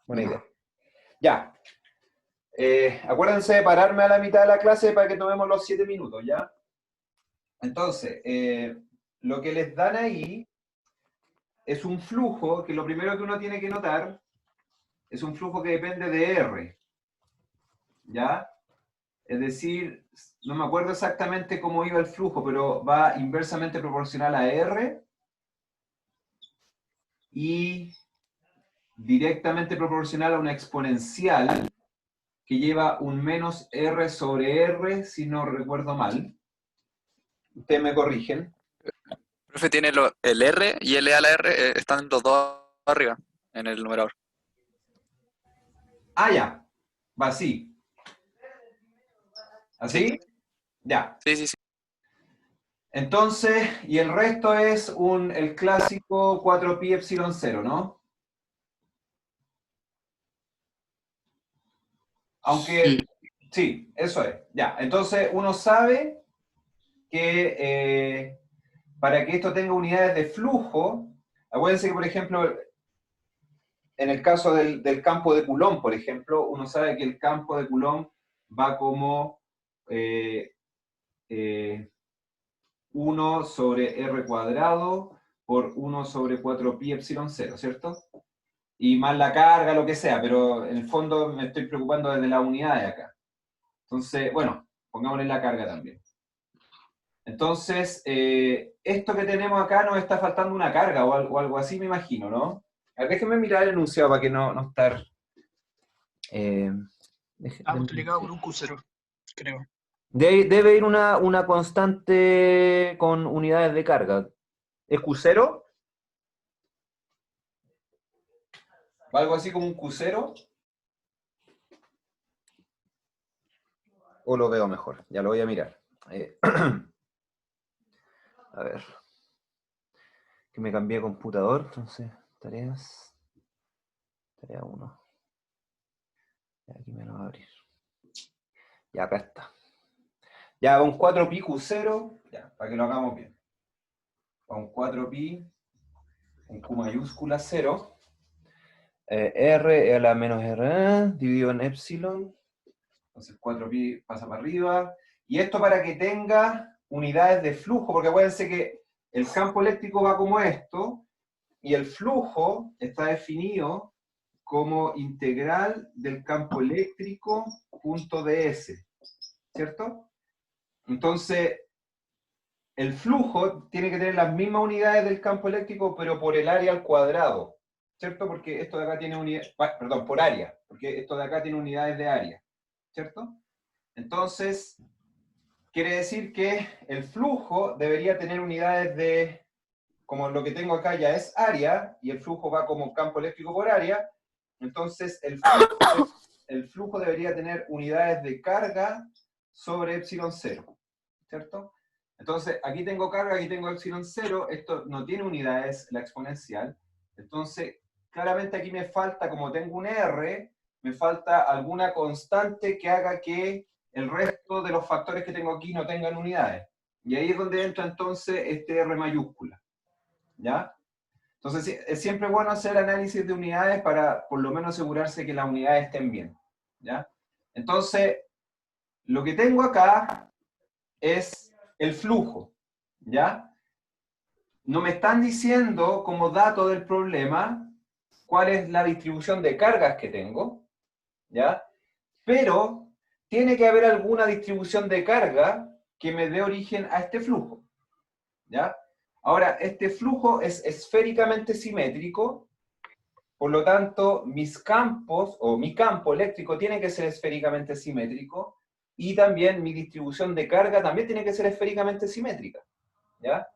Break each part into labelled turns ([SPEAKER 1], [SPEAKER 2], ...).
[SPEAKER 1] Buena idea. Ya. Acuérdense de pararme a la mitad de la clase para que tomemos los 7 minutos, ¿ya? Entonces, lo que les dan ahí es un flujo, que lo primero que uno tiene que notar es un flujo que depende de R, ¿ya? Es decir, no me acuerdo exactamente cómo iba el flujo, pero va inversamente proporcional a R y directamente proporcional a una exponencial que lleva un menos R sobre R, si no recuerdo mal. Ustedes me corrigen.
[SPEAKER 2] Profe, tiene el R y el E a la R, están los dos arriba en el numerador.
[SPEAKER 1] Ah, ya. Va así.
[SPEAKER 2] Sí,
[SPEAKER 1] ¿Así? Ya.
[SPEAKER 2] sí, sí, sí.
[SPEAKER 1] Entonces, y el resto es el clásico 4pi epsilon 0, ¿no? Aunque,
[SPEAKER 3] Sí.
[SPEAKER 1] sí, eso es. Ya. Entonces, uno sabe que para que esto tenga unidades de flujo, acuérdense que, por ejemplo, en el caso del campo de Coulomb, por ejemplo, uno sabe que el campo de Coulomb va como 1 sobre r cuadrado por 1 sobre 4pi epsilon 0, ¿cierto? Y más la carga, lo que sea, pero en el fondo me estoy preocupando desde las unidades acá. Entonces, bueno, pongámosle la carga también. Entonces, esto que tenemos acá nos está faltando una carga o algo así, me imagino, ¿no? A ver, déjenme mirar el enunciado para que no estar...
[SPEAKER 3] Multiplicado por un Q0, creo.
[SPEAKER 1] Debe ir una constante con unidades de carga. ¿Es Q0? ¿O algo así como un Q0? ¿O lo veo mejor? Ya lo voy a mirar. A ver. Que me cambié de computador, entonces, tareas. Tarea 1. Aquí me lo va a abrir. Ya, acá está. Ya, va un 4pi Q0, ya, para que lo hagamos bien. Va un 4pi, un Q mayúscula 0. R a la menos R, dividido en epsilon. Entonces 4pi pasa para arriba. Y esto para que tenga unidades de flujo, porque acuérdense que el campo eléctrico va como esto, y el flujo está definido como integral del campo eléctrico punto ds, ¿cierto? Entonces, el flujo tiene que tener las mismas unidades del campo eléctrico, pero por el área al cuadrado, ¿cierto? Porque esto de acá tiene unidades, perdón, por área, porque esto de acá tiene unidades de área, ¿cierto? Entonces, quiere decir que el flujo debería tener unidades de, como lo que tengo acá ya es área, y el flujo va como campo eléctrico por área, entonces el flujo debería tener unidades de carga sobre epsilon 0, ¿cierto? Entonces, aquí tengo carga, aquí tengo epsilon 0, esto no tiene unidades, la exponencial, entonces, claramente aquí me falta, como tengo un R, me falta alguna constante que haga que el resto de los factores que tengo aquí no tengan unidades. Y ahí es donde entra entonces este R mayúscula, ¿ya? Entonces, es siempre bueno hacer análisis de unidades para por lo menos asegurarse que las unidades estén bien, ¿ya? Entonces, lo que tengo acá es el flujo, ¿ya? No me están diciendo como dato del problema cuál es la distribución de cargas que tengo, ¿ya? Pero tiene que haber alguna distribución de carga que me dé origen a este flujo, ¿ya? Ahora, este flujo es esféricamente simétrico, por lo tanto, mis campos, o mi campo eléctrico tiene que ser esféricamente simétrico, y también mi distribución de carga también tiene que ser esféricamente simétrica, ¿ya?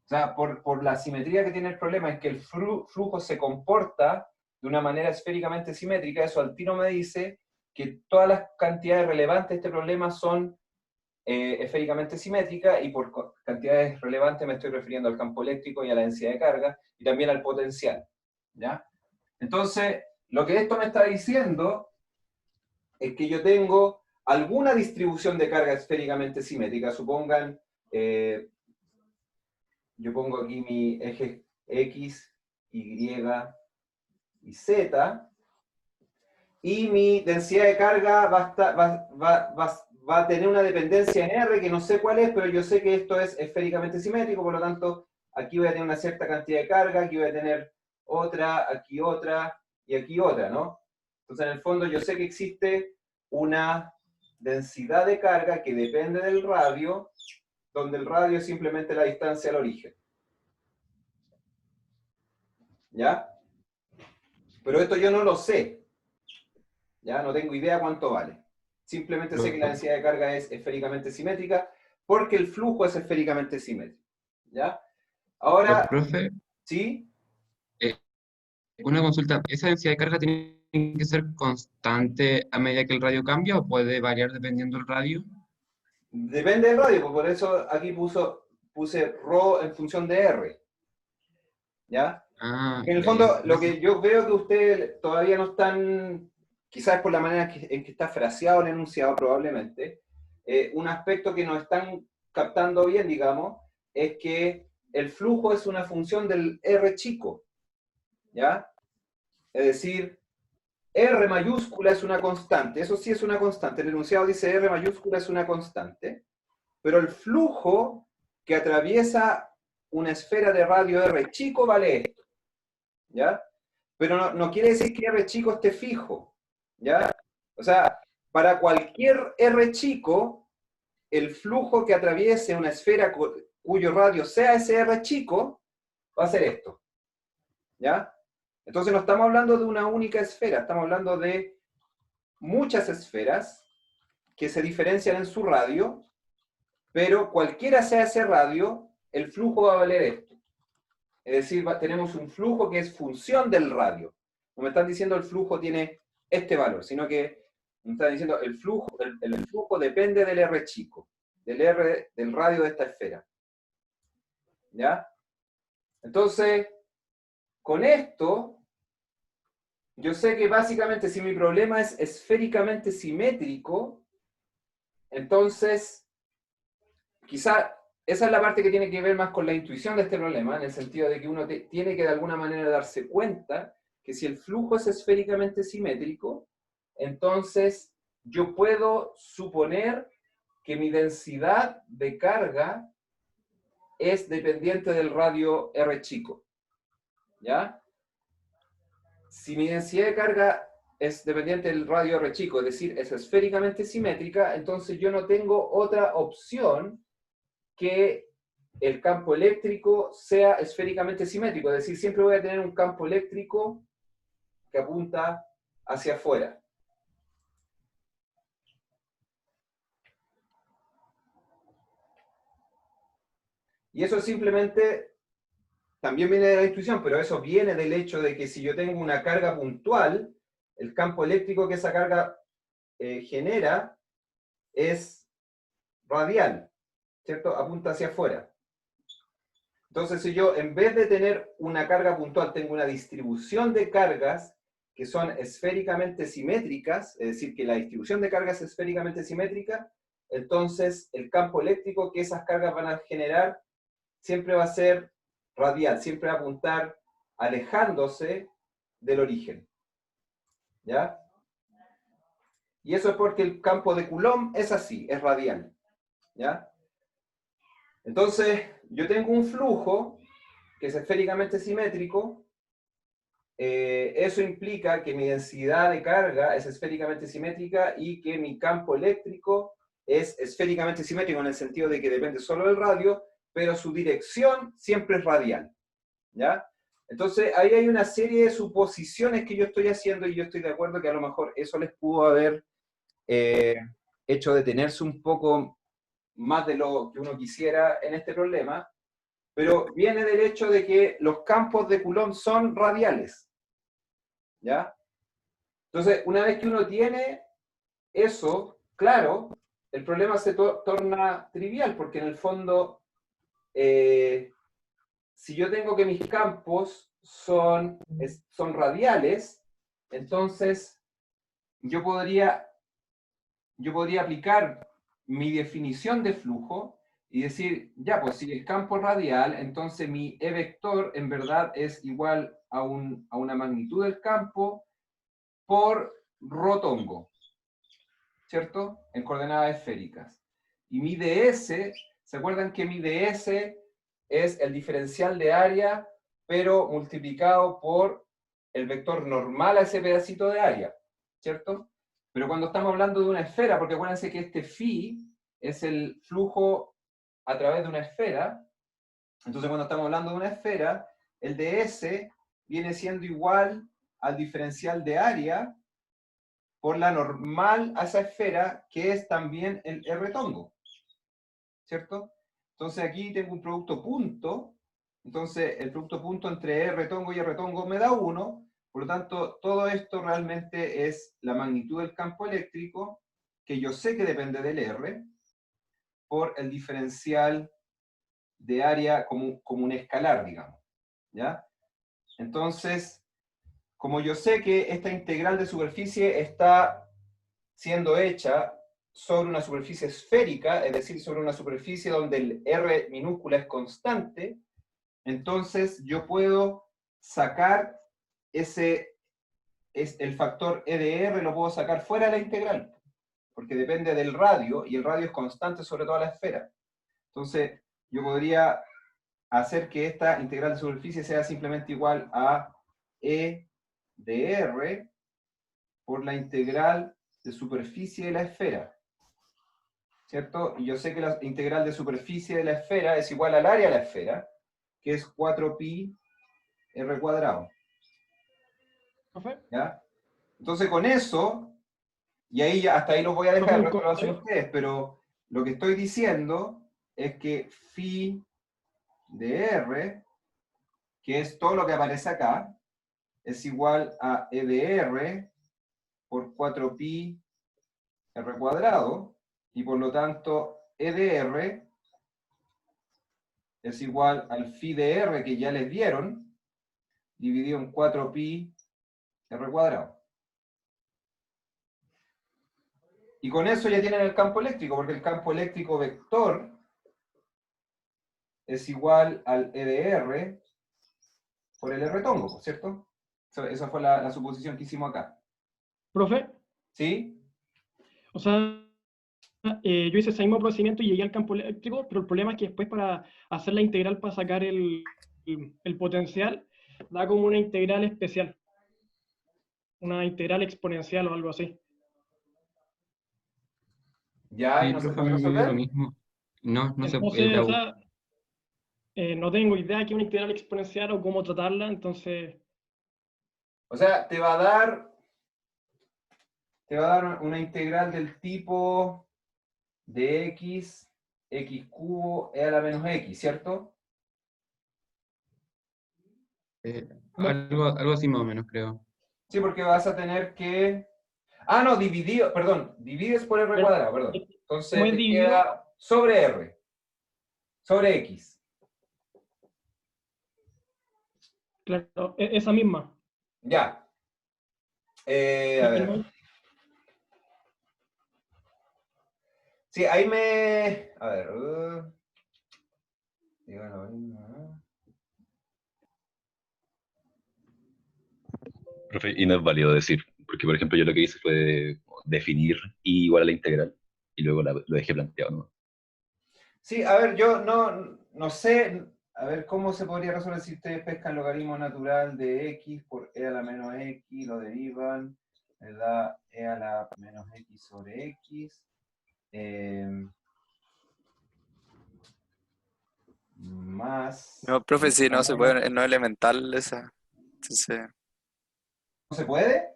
[SPEAKER 1] O sea, por la simetría que tiene el problema es que el flujo se comporta de una manera esféricamente simétrica, eso al tiro me dice que todas las cantidades relevantes de este problema son esféricamente simétricas, y por cantidades relevantes me estoy refiriendo al campo eléctrico y a la densidad de carga, y también al potencial, ¿ya? Entonces, lo que esto me está diciendo es que yo tengo alguna distribución de carga esféricamente simétrica. Supongan, yo pongo aquí mi eje X, Y y Z, y mi densidad de carga va a tener una dependencia en R, que no sé cuál es, pero yo sé que esto es esféricamente simétrico, por lo tanto, aquí voy a tener una cierta cantidad de carga, aquí voy a tener otra, y aquí otra, ¿no? Entonces, en el fondo, yo sé que existe una densidad de carga que depende del radio, donde el radio es simplemente la distancia al origen. ¿Ya? Pero esto yo no lo sé. ¿Ya? No tengo idea cuánto vale. Simplemente sé que la densidad de carga es esféricamente simétrica porque el flujo es esféricamente simétrico. ¿Ya? Ahora,
[SPEAKER 4] Profe,
[SPEAKER 1] ¿sí?
[SPEAKER 4] una consulta, ¿esa densidad de carga tiene que ser constante a medida que el radio cambia o puede variar dependiendo del radio?
[SPEAKER 1] Depende del radio, pues por eso aquí puse ρ en función de R. ¿Ya?
[SPEAKER 4] Ah,
[SPEAKER 1] En el
[SPEAKER 4] ya, ya.
[SPEAKER 1] fondo, lo
[SPEAKER 4] Gracias.
[SPEAKER 1] que yo veo que ustedes todavía no están, quizás por la manera en que está fraseado el enunciado probablemente, un aspecto que no están captando bien, digamos, es que el flujo es una función del R chico, ¿ya? Es decir, R mayúscula es una constante, eso sí es una constante, el enunciado dice R mayúscula es una constante, pero el flujo que atraviesa una esfera de radio R chico vale esto, ¿ya? Pero no quiere decir que R chico esté fijo, ¿ya? O sea, para cualquier R chico, el flujo que atraviese una esfera cuyo radio sea ese R chico, va a ser esto, ¿ya? Entonces no estamos hablando de una única esfera, estamos hablando de muchas esferas que se diferencian en su radio, pero cualquiera sea ese radio, el flujo va a valer esto. Es decir, tenemos un flujo que es función del radio. No me están diciendo el flujo tiene este valor, sino que me están diciendo el flujo depende del R chico, del radio de esta esfera. ¿Ya? Entonces, con esto, yo sé que básicamente si mi problema es esféricamente simétrico, entonces, quizá esa es la parte que tiene que ver más con la intuición de este problema, en el sentido de que uno tiene que de alguna manera darse cuenta que si el flujo es esféricamente simétrico, entonces yo puedo suponer que mi densidad de carga es dependiente del radio R chico. ¿Ya? Si mi densidad de carga es dependiente del radio R chico, es decir, es esféricamente simétrica, entonces yo no tengo otra opción que el campo eléctrico sea esféricamente simétrico, es decir, siempre voy a tener un campo eléctrico que apunta hacia afuera. Y eso simplemente también viene de la intuición, pero eso viene del hecho de que si yo tengo una carga puntual, el campo eléctrico que esa carga genera es radial, ¿cierto? Apunta hacia afuera. Entonces, si yo en vez de tener una carga puntual, tengo una distribución de cargas que son esféricamente simétricas, es decir, que la distribución de cargas es esféricamente simétrica, entonces el campo eléctrico que esas cargas van a generar siempre va a ser radial, siempre va a apuntar alejándose del origen. ¿Ya? Y eso es porque el campo de Coulomb es así, es radial. ¿Ya? Entonces, yo tengo un flujo que es esféricamente simétrico, eso implica que mi densidad de carga es esféricamente simétrica y que mi campo eléctrico es esféricamente simétrico en el sentido de que depende solo del radio, pero su dirección siempre es radial. ¿Ya? Entonces, ahí hay una serie de suposiciones que yo estoy haciendo y yo estoy de acuerdo que a lo mejor eso les pudo haber hecho detenerse un poco más de lo que uno quisiera en este problema, pero viene del hecho de que los campos de Coulomb son radiales. ¿Ya? Entonces, una vez que uno tiene eso claro, el problema se torna trivial, porque en el fondo, si yo tengo que mis campos son radiales, entonces yo podría aplicar mi definición de flujo y decir, ya, pues si el campo es radial, entonces mi E vector en verdad es igual a una magnitud del campo por
[SPEAKER 5] rotongo, ¿cierto? En coordenadas esféricas. Y mi ds, ¿se acuerdan que mi ds es el diferencial de área, pero multiplicado por el vector normal a ese pedacito de área, ¿cierto? Pero cuando estamos hablando de una esfera, porque acuérdense que este phi es el flujo a través de una esfera, entonces cuando estamos hablando de una esfera, el ds viene siendo igual al diferencial de área por la normal a esa esfera, que es también el R tongo, ¿cierto? Entonces aquí tengo un producto punto, entonces el producto punto entre R tongo y R tongo me da 1, por lo tanto todo esto realmente es la magnitud del campo eléctrico, que yo sé que depende del R, por el diferencial de área como un escalar, digamos, ¿ya? Entonces, como yo sé que esta integral de superficie está siendo hecha sobre una superficie esférica, es decir, sobre una superficie donde el R minúscula es constante, entonces yo puedo sacar el factor E de R, lo puedo sacar fuera de la integral, porque depende del radio, y el radio es constante sobre toda la esfera. Entonces, yo podría hacer que esta integral de superficie sea simplemente igual a E de R por la integral de superficie de la esfera, ¿cierto? Y yo sé que la integral de superficie de la esfera es igual al área de la esfera, que es 4pi r cuadrado.
[SPEAKER 6] ¿Profe?
[SPEAKER 5] ¿Ya? Entonces con eso, y ahí ya, hasta ahí los voy a dejar, el resto lo hacen
[SPEAKER 6] ¿Profe?
[SPEAKER 5] ustedes, pero lo que estoy diciendo es que phi de r, que es todo lo que aparece acá, es igual a E de r por 4pi r cuadrado, y por lo tanto E de r es igual al phi de r que ya les dieron, dividido en 4pi r cuadrado. Y con eso ya tienen el campo eléctrico, porque el campo eléctrico vector es igual al E de r por el R tongo, ¿cierto? Esa fue la suposición que hicimos acá.
[SPEAKER 6] ¿Profe?
[SPEAKER 5] ¿Sí?
[SPEAKER 6] O sea, yo hice ese mismo procedimiento y llegué al campo eléctrico, pero el problema es que después para hacer la integral para sacar el potencial, da como una integral especial, una integral exponencial o algo así.
[SPEAKER 5] ¿Ya? ¿Y
[SPEAKER 4] Sí,
[SPEAKER 5] no se
[SPEAKER 4] profe, a
[SPEAKER 5] puede
[SPEAKER 4] mí me dio lo
[SPEAKER 5] resolver?
[SPEAKER 4] mismo. No, no se puede.
[SPEAKER 6] Entonces, o sea, no tengo idea de qué es una integral exponencial o cómo tratarla, entonces,
[SPEAKER 5] O sea, te va a dar una integral del tipo de x cubo, e a la menos x, ¿cierto?
[SPEAKER 4] Algo así más o menos, creo.
[SPEAKER 5] Sí, porque vas a tener que... Ah, no, dividido, perdón, divides por r
[SPEAKER 6] pero,
[SPEAKER 5] cuadrado, perdón.
[SPEAKER 6] como
[SPEAKER 5] Entonces
[SPEAKER 6] es
[SPEAKER 5] te
[SPEAKER 6] dividido,
[SPEAKER 5] queda sobre r, sobre x.
[SPEAKER 6] claro, esa misma.
[SPEAKER 5] Ya. A
[SPEAKER 6] Y
[SPEAKER 5] ver.
[SPEAKER 6] no-
[SPEAKER 5] Sí, ahí me... A ver. Digo lo mismo, ¿no?
[SPEAKER 7] Profe, y no es válido decir, porque por ejemplo yo lo que hice fue definir y igual a la integral y luego lo dejé planteado, ¿no?
[SPEAKER 5] Sí, a ver, yo no sé, a ver cómo se podría resolver si ustedes pescan logaritmo natural de x por e a la menos x, lo derivan, me da e a la menos x sobre x. Más...
[SPEAKER 2] No, profe, sí, no se puede, no es elemental esa. Entonces,
[SPEAKER 5] ¿No se puede?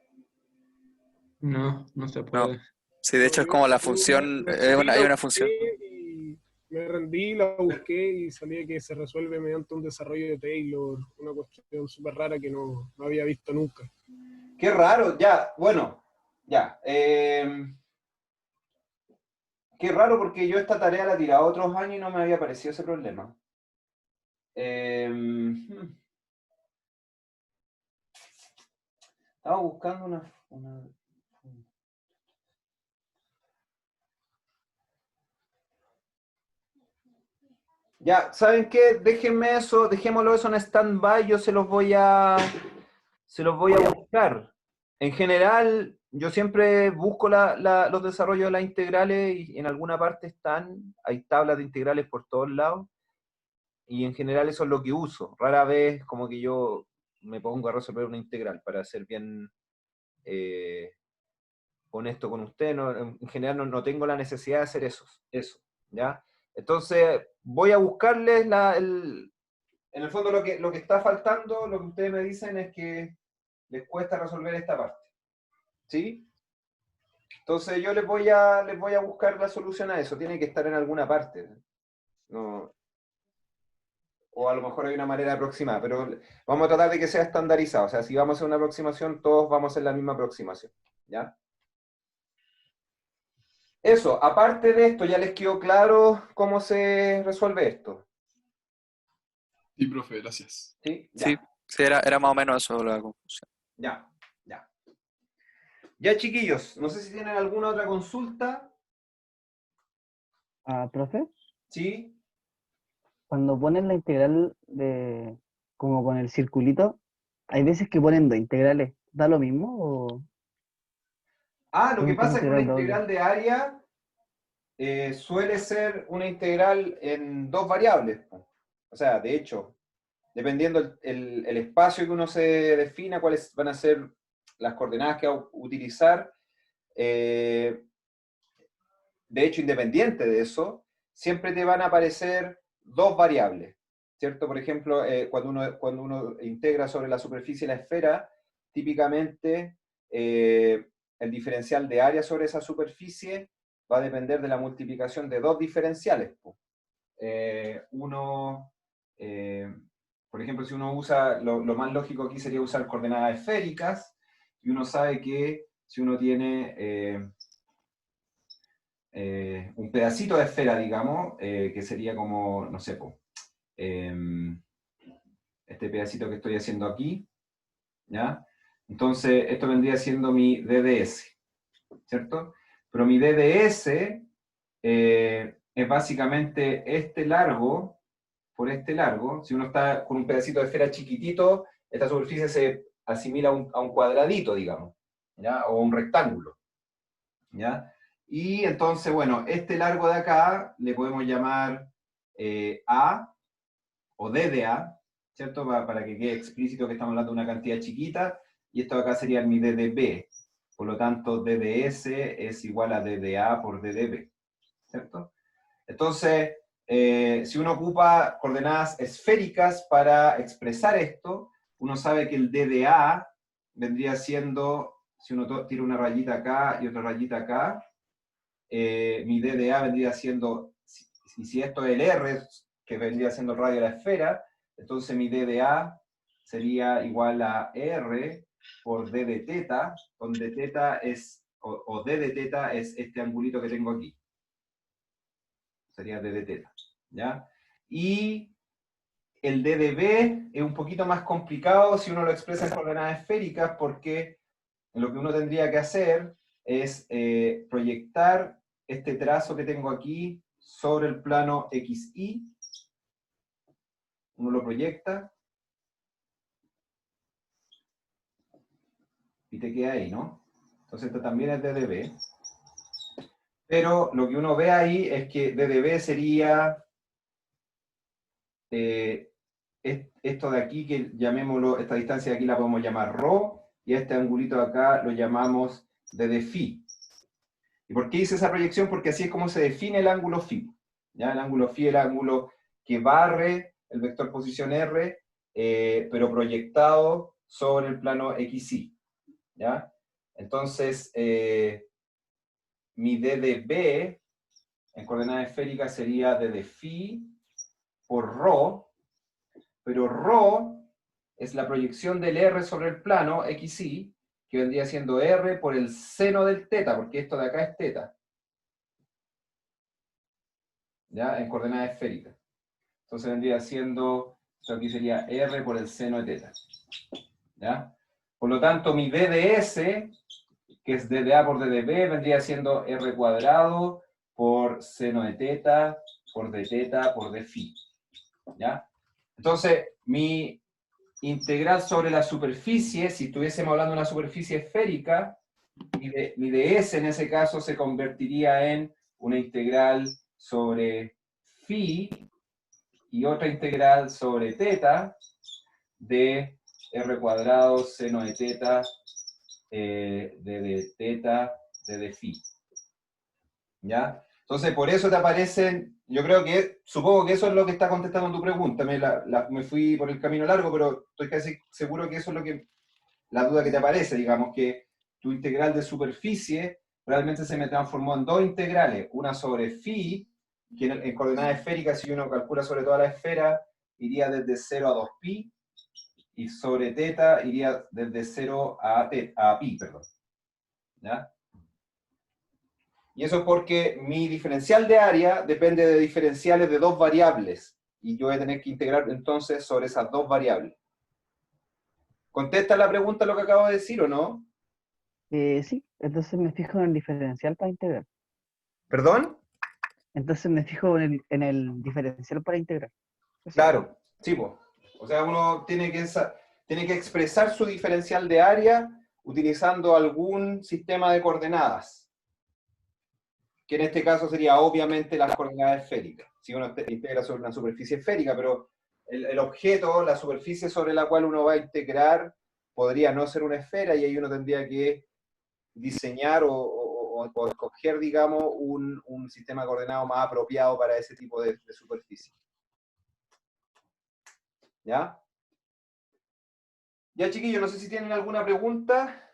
[SPEAKER 4] No, no se
[SPEAKER 2] no.
[SPEAKER 4] puede.
[SPEAKER 2] Sí, de hecho es como la función, hay una función.
[SPEAKER 8] Y me rendí, la busqué y salía que se resuelve mediante un desarrollo de Taylor, una cuestión súper rara que no había visto nunca.
[SPEAKER 5] Qué raro, ya, bueno, ya. Qué raro porque yo esta tarea la tiraba otros años y no me había aparecido ese problema. Estaba buscando una... Ya, ¿saben qué? Déjenme eso, dejémoslo eso en stand-by, yo se los voy a buscar.
[SPEAKER 1] En general, yo siempre busco los desarrollos de las integrales y en alguna parte están, hay tablas de integrales por todos lados, y en general eso es lo que uso. Rara vez como que yo me pongo a resolver una integral, para ser bien honesto con usted. No, en general no tengo la necesidad de hacer eso, ¿ya? Entonces, voy a buscarles en el fondo lo que está faltando, lo que ustedes me dicen es que les cuesta resolver esta parte. ¿Sí? Entonces yo les voy a buscar la solución a eso. Tiene que estar en alguna parte. No, o a lo mejor hay una manera aproximada, pero vamos a tratar de que sea estandarizado. O sea, si vamos a hacer una aproximación, todos vamos a hacer la misma aproximación. ¿Ya? Eso, aparte de esto, ¿ya les quedó claro cómo se resuelve esto?
[SPEAKER 9] Sí, profe, gracias.
[SPEAKER 1] ¿Sí? Ya.
[SPEAKER 2] Sí, sí, era más o menos eso la confusión.
[SPEAKER 1] Ya. Ya, chiquillos, no sé si tienen alguna otra consulta.
[SPEAKER 10] Profe,
[SPEAKER 1] ¿Sí?
[SPEAKER 10] cuando ponen la integral de como con el circulito, hay veces que ponen dos integrales. ¿Da lo mismo o
[SPEAKER 1] Lo que
[SPEAKER 10] es
[SPEAKER 1] pasa es que una
[SPEAKER 10] integral doble?
[SPEAKER 1] integral de área suele ser una integral en dos variables. O sea, de hecho, dependiendo el espacio que uno se defina, cuáles van a ser las coordenadas que va a utilizar, de hecho, independiente de eso, siempre te van a aparecer dos variables, ¿cierto? Por ejemplo, cuando uno integra sobre la superficie de la esfera, típicamente el diferencial de área sobre esa superficie va a depender de la multiplicación de dos diferenciales. Por ejemplo, si uno usa, lo más lógico aquí sería usar coordenadas esféricas, y uno sabe que si uno tiene un pedacito de esfera, digamos, que sería como, no sé, este pedacito que estoy haciendo aquí, ¿ya? Entonces, esto vendría siendo mi DDS, ¿cierto? Pero mi DDS es básicamente este largo por este largo. Si uno está con un pedacito de esfera chiquitito, esta superficie se asimila a un cuadradito, digamos, ¿ya? O un rectángulo, ¿ya? Y entonces, bueno, este largo de acá le podemos llamar A o D de A, ¿cierto? Para que quede explícito que estamos hablando de una cantidad chiquita, y esto de acá sería mi D de B. Por lo tanto, DDS es igual a D de A por D de B, ¿cierto? Entonces, si uno ocupa coordenadas esféricas para expresar esto, uno sabe que el D de A vendría siendo, si uno tira una rayita acá y otra rayita acá, mi D de A vendría siendo, si esto es el R, que vendría siendo el radio de la esfera, entonces mi D de A sería igual a R por D de teta, donde teta es, o D de teta es este angulito que tengo aquí. Sería D de teta, ¿ya? Y el D de B es un poquito más complicado si uno lo expresa en coordenadas esféricas, porque lo que uno tendría que hacer es proyectar este trazo que tengo aquí sobre el plano XY. Uno lo proyecta y te queda ahí, ¿no? Entonces esto también es D de B. Pero lo que uno ve ahí es que D de B sería esto de aquí, que llamémoslo, esta distancia de aquí la podemos llamar ρ, y este angulito de acá lo llamamos D de phi. ¿Y por qué hice esa proyección? Porque así es como se define el ángulo phi. ¿Ya? El ángulo phi es el ángulo que barre el vector posición R, pero proyectado sobre el plano XY. ¿Ya? Entonces, mi D de B en coordenadas esféricas sería D de phi por ρ, pero ρ es la proyección del R sobre el plano XY, que vendría siendo R por el seno del teta, porque esto de acá es teta, ¿ya? En coordenadas esféricas. Entonces vendría siendo, esto aquí sería R por el seno de teta, ¿ya? Por lo tanto, mi D de S, que es D de A por D de B, vendría siendo R cuadrado por seno de teta por D teta por D phi, ¿ya? Entonces, mi
[SPEAKER 5] integral sobre la superficie, si estuviésemos hablando de una superficie esférica, mi ds en ese caso se convertiría en una integral sobre phi y otra integral sobre teta de r cuadrado seno de teta de teta de phi. ¿Ya? Entonces, por eso te aparecen, yo creo que, supongo que eso es lo que está contestando tu pregunta, me fui por el camino largo, pero estoy casi seguro que eso es lo que, la duda que te aparece, digamos, que tu integral de superficie realmente se me transformó en dos integrales, una sobre phi, que en coordenadas esféricas, si uno calcula sobre toda la esfera, iría desde 0 a 2pi, y sobre teta iría desde 0 a pi, perdón. ¿Ya? Y eso es porque mi diferencial de área depende de diferenciales de dos variables, y yo voy a tener que integrar entonces sobre esas dos variables. ¿Contesta la pregunta lo que acabo de decir o no?
[SPEAKER 10] Sí, entonces me fijo en el diferencial para integrar.
[SPEAKER 5] ¿Perdón?
[SPEAKER 10] Entonces me fijo en el diferencial para integrar. Eso.
[SPEAKER 5] Claro, sí, pues. O sea, uno tiene que expresar su diferencial de área utilizando algún sistema de coordenadas, que en este caso sería obviamente las coordenadas esféricas, si uno integra sobre una superficie esférica, pero el objeto, la superficie sobre la cual uno va a integrar, podría no ser una esfera, y ahí uno tendría que diseñar o escoger, digamos, un sistema de coordenado más apropiado para ese tipo de superficie. ¿Ya? Ya, chiquillos, no sé si tienen alguna pregunta.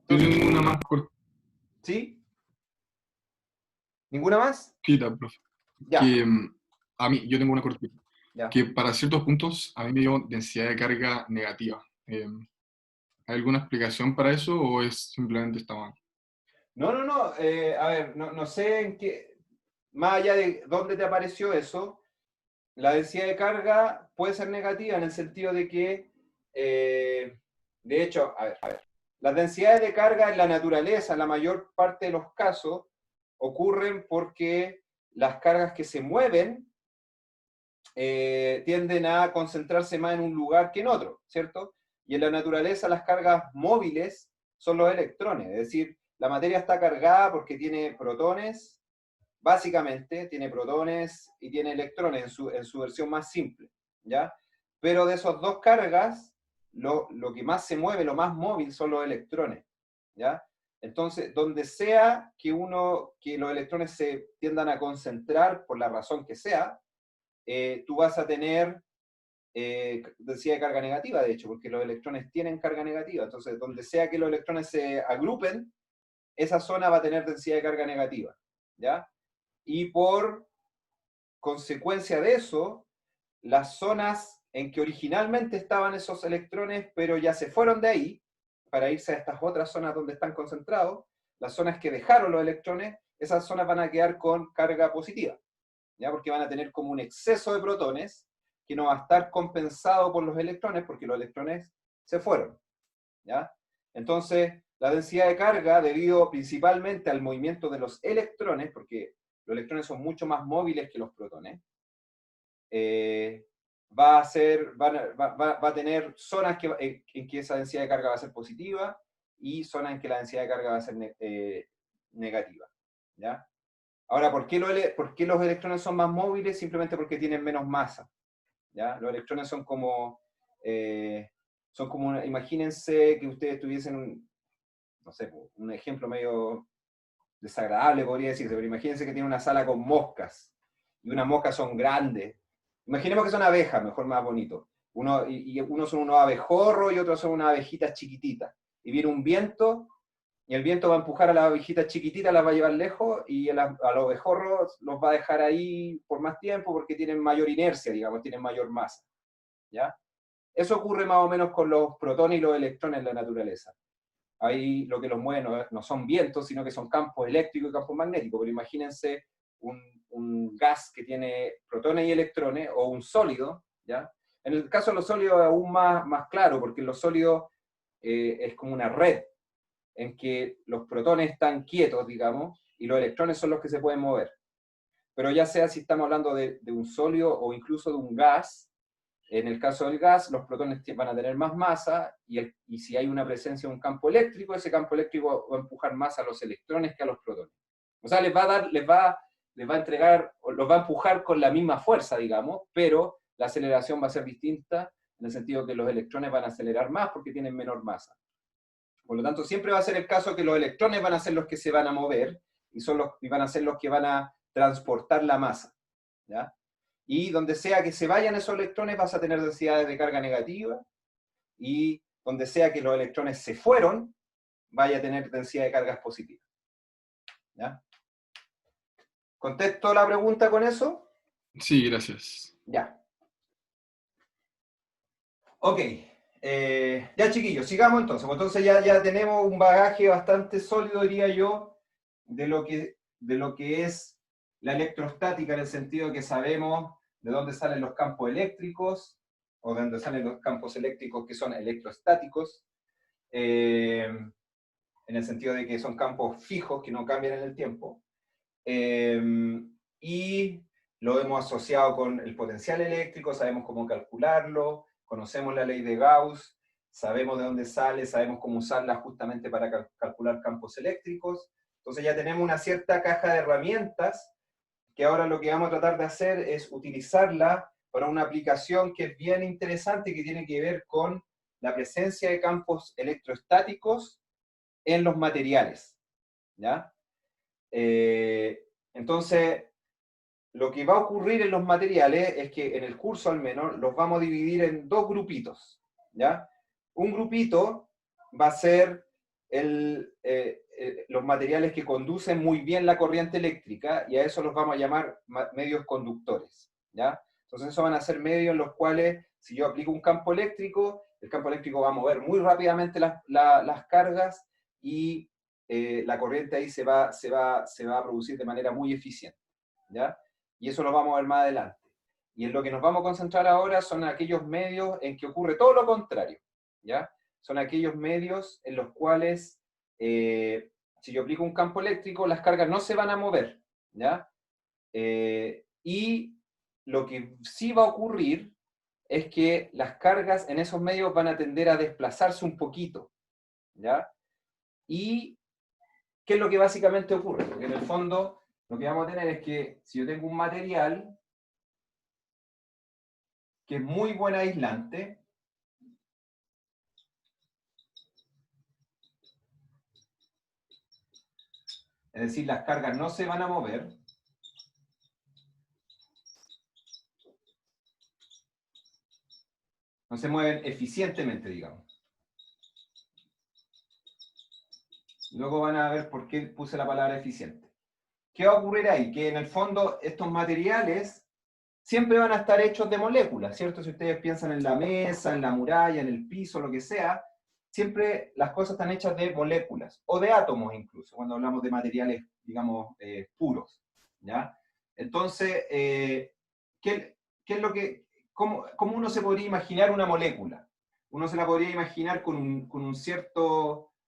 [SPEAKER 9] Yo tengo una más
[SPEAKER 5] ¿Sí? ¿Ninguna más?
[SPEAKER 9] cortita, profe.
[SPEAKER 5] Ya.
[SPEAKER 9] Que a mí, yo tengo una cortita.
[SPEAKER 5] Ya.
[SPEAKER 9] Que para ciertos puntos a mí me dio densidad de carga negativa. ¿Hay alguna explicación para eso o es simplemente está mal?
[SPEAKER 5] No. A ver, no sé en qué, más allá de dónde te apareció eso, la densidad de carga puede ser negativa en el sentido de que, de hecho, a ver, las densidades de carga en la naturaleza, en la mayor parte de los casos, ocurren porque las cargas que se mueven tienden a concentrarse más en un lugar que en otro, ¿cierto? Y en la naturaleza las cargas móviles son los electrones, es decir, la materia está cargada porque tiene protones, básicamente tiene protones y tiene electrones en su versión más simple, ¿ya? Pero de esas dos cargas, lo que más se mueve, lo más móvil, son los electrones, ¿ya? Entonces, donde sea que los electrones se tiendan a concentrar, por la razón que sea, tú vas a tener densidad de carga negativa, de hecho, porque los electrones tienen carga negativa. Entonces, donde sea que los electrones se agrupen, esa zona va a tener densidad de carga negativa, ¿ya? Y por consecuencia de eso, las zonas en que originalmente estaban esos electrones, pero ya se fueron de ahí, para irse a estas otras zonas donde están concentrados, las zonas que dejaron los electrones, esas zonas van a quedar con carga positiva, ¿ya? Porque van a tener como un exceso de protones que no va a estar compensado por los electrones, porque los electrones se fueron, ¿ya? Entonces, la densidad de carga, debido principalmente al movimiento de los electrones, porque los electrones son mucho más móviles que los protones, va a tener zonas en que esa densidad de carga va a ser positiva y zonas en que la densidad de carga va a ser negativa, ¿ya? Ahora, ¿por qué los electrones son más móviles? Simplemente porque tienen menos masa, ¿ya? Los electrones son como imagínense que ustedes tuviesen no sé, un ejemplo medio desagradable podría decirse, pero imagínense que tiene una sala con moscas, y unas moscas son grandes. Imaginemos que son abejas, mejor, más bonito. Uno son unos abejorros y otros son unas abejitas chiquititas. Y viene un viento, y el viento va a empujar a las abejitas chiquititas, las va a llevar lejos, y a los abejorros los va a dejar ahí por más tiempo porque tienen mayor inercia, digamos, tienen mayor masa, ¿ya? Eso ocurre más o menos con los protones y los electrones en la naturaleza. Ahí lo que los mueve no son vientos, sino que son campos eléctricos y campos magnéticos. Pero imagínense un gas que tiene protones y electrones, o un sólido, ¿ya? En el caso de los sólidos es aún más claro, porque los sólidos es como una red, en que los protones están quietos, digamos, y los electrones son los que se pueden mover. Pero ya sea si estamos hablando de un sólido o incluso de un gas, En el caso del gas, los protones van a tener más masa, y si hay una presencia de un campo eléctrico, ese campo eléctrico va a empujar más a los electrones que a los protones. O sea, les va a entregar, o los va a empujar con la misma fuerza, digamos, pero la aceleración va a ser distinta, en el sentido que los electrones van a acelerar más porque tienen menor masa. Por lo tanto, siempre va a ser el caso que los electrones van a ser los que se van a mover, y van a ser los que van a transportar la masa, ¿ya? Y donde sea que se vayan esos electrones vas a tener densidades de carga negativa, y donde sea que los electrones se fueron, vaya a tener densidad de cargas positivas. ¿Ya? ¿Contesto la pregunta con eso?
[SPEAKER 9] Sí, gracias.
[SPEAKER 5] Ya. Ok. Ya, chiquillos, sigamos entonces. Entonces ya tenemos un bagaje bastante sólido, diría yo, de lo que es la electrostática, en el sentido que sabemos de dónde salen los campos eléctricos, o de dónde salen los campos eléctricos que son electrostáticos, en el sentido de que son campos fijos que no cambian en el tiempo, y lo hemos asociado con el potencial eléctrico, sabemos cómo calcularlo, conocemos la ley de Gauss, sabemos de dónde sale, sabemos cómo usarla justamente para calcular campos eléctricos. Entonces ya tenemos una cierta caja de herramientas, que ahora lo que vamos a tratar de hacer es utilizarla para una aplicación que es bien interesante, que tiene que ver con la presencia de campos electrostáticos en los materiales, ¿ya? Entonces, lo que va a ocurrir en los materiales es que, en el curso al menos, los vamos a dividir en dos grupitos, ¿ya? Un grupito va a ser los materiales que conducen muy bien la corriente eléctrica, y a eso los vamos a llamar medios conductores, ¿ya? Entonces esos van a ser medios en los cuales, si yo aplico un campo eléctrico, el campo eléctrico va a mover muy rápidamente las cargas, y la corriente ahí se va a producir de manera muy eficiente, ¿ya? Y eso lo vamos a ver más adelante. Y en lo que nos vamos a concentrar ahora son aquellos medios en que ocurre todo lo contrario, ¿ya? Son aquellos medios en los cuales, si yo aplico un campo eléctrico, las cargas no se van a mover, ¿ya? Y lo que sí va a ocurrir es que las cargas en esos medios van a tender a desplazarse un poquito, ¿ya? Y ¿qué es lo que básicamente ocurre? Porque en el fondo lo que vamos a tener es que, si yo tengo un material que es muy buen aislante, es decir, las cargas no se van a mover, no se mueven eficientemente, digamos. Luego van a ver por qué puse la palabra eficiente. ¿Qué va a ocurrir ahí? Que en el fondo estos materiales siempre van a estar hechos de moléculas, ¿cierto? Si ustedes piensan en la mesa, en la muralla, en el piso, lo que sea, siempre las cosas están hechas de moléculas, o de átomos incluso, cuando hablamos de materiales, digamos, puros, ¿ya? Entonces, ¿qué es lo que, cómo uno se podría imaginar una molécula? Uno se la podría imaginar con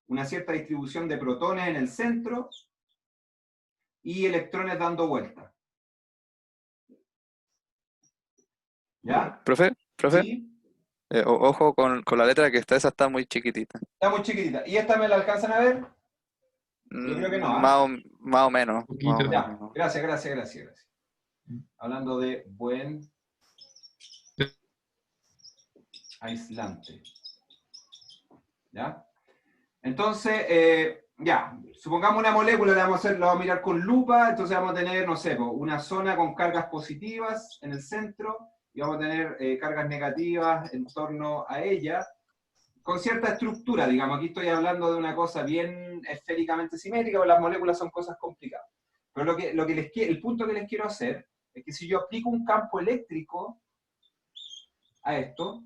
[SPEAKER 5] una cierta distribución de protones en el centro y electrones dando vuelta. ¿Ya?
[SPEAKER 2] Profe,
[SPEAKER 5] ¿Sí?
[SPEAKER 2] ojo con la letra que esa está muy chiquitita.
[SPEAKER 5] Está muy chiquitita. ¿Y esta me la alcanzan a ver? Yo creo que no.
[SPEAKER 2] Más o menos.
[SPEAKER 4] Poquito.
[SPEAKER 5] Ya, gracias. Hablando de buen aislante. ¿Ya? Entonces, ya, supongamos una molécula, la vamos a mirar con lupa, entonces vamos a tener, no sé, una zona con cargas positivas en el centro, y vamos a tener cargas negativas en torno a ella, con cierta estructura, digamos. Aquí estoy hablando de una cosa bien esféricamente simétrica, porque las moléculas son cosas complicadas. Pero el punto que les quiero hacer es que si yo aplico un campo eléctrico a esto,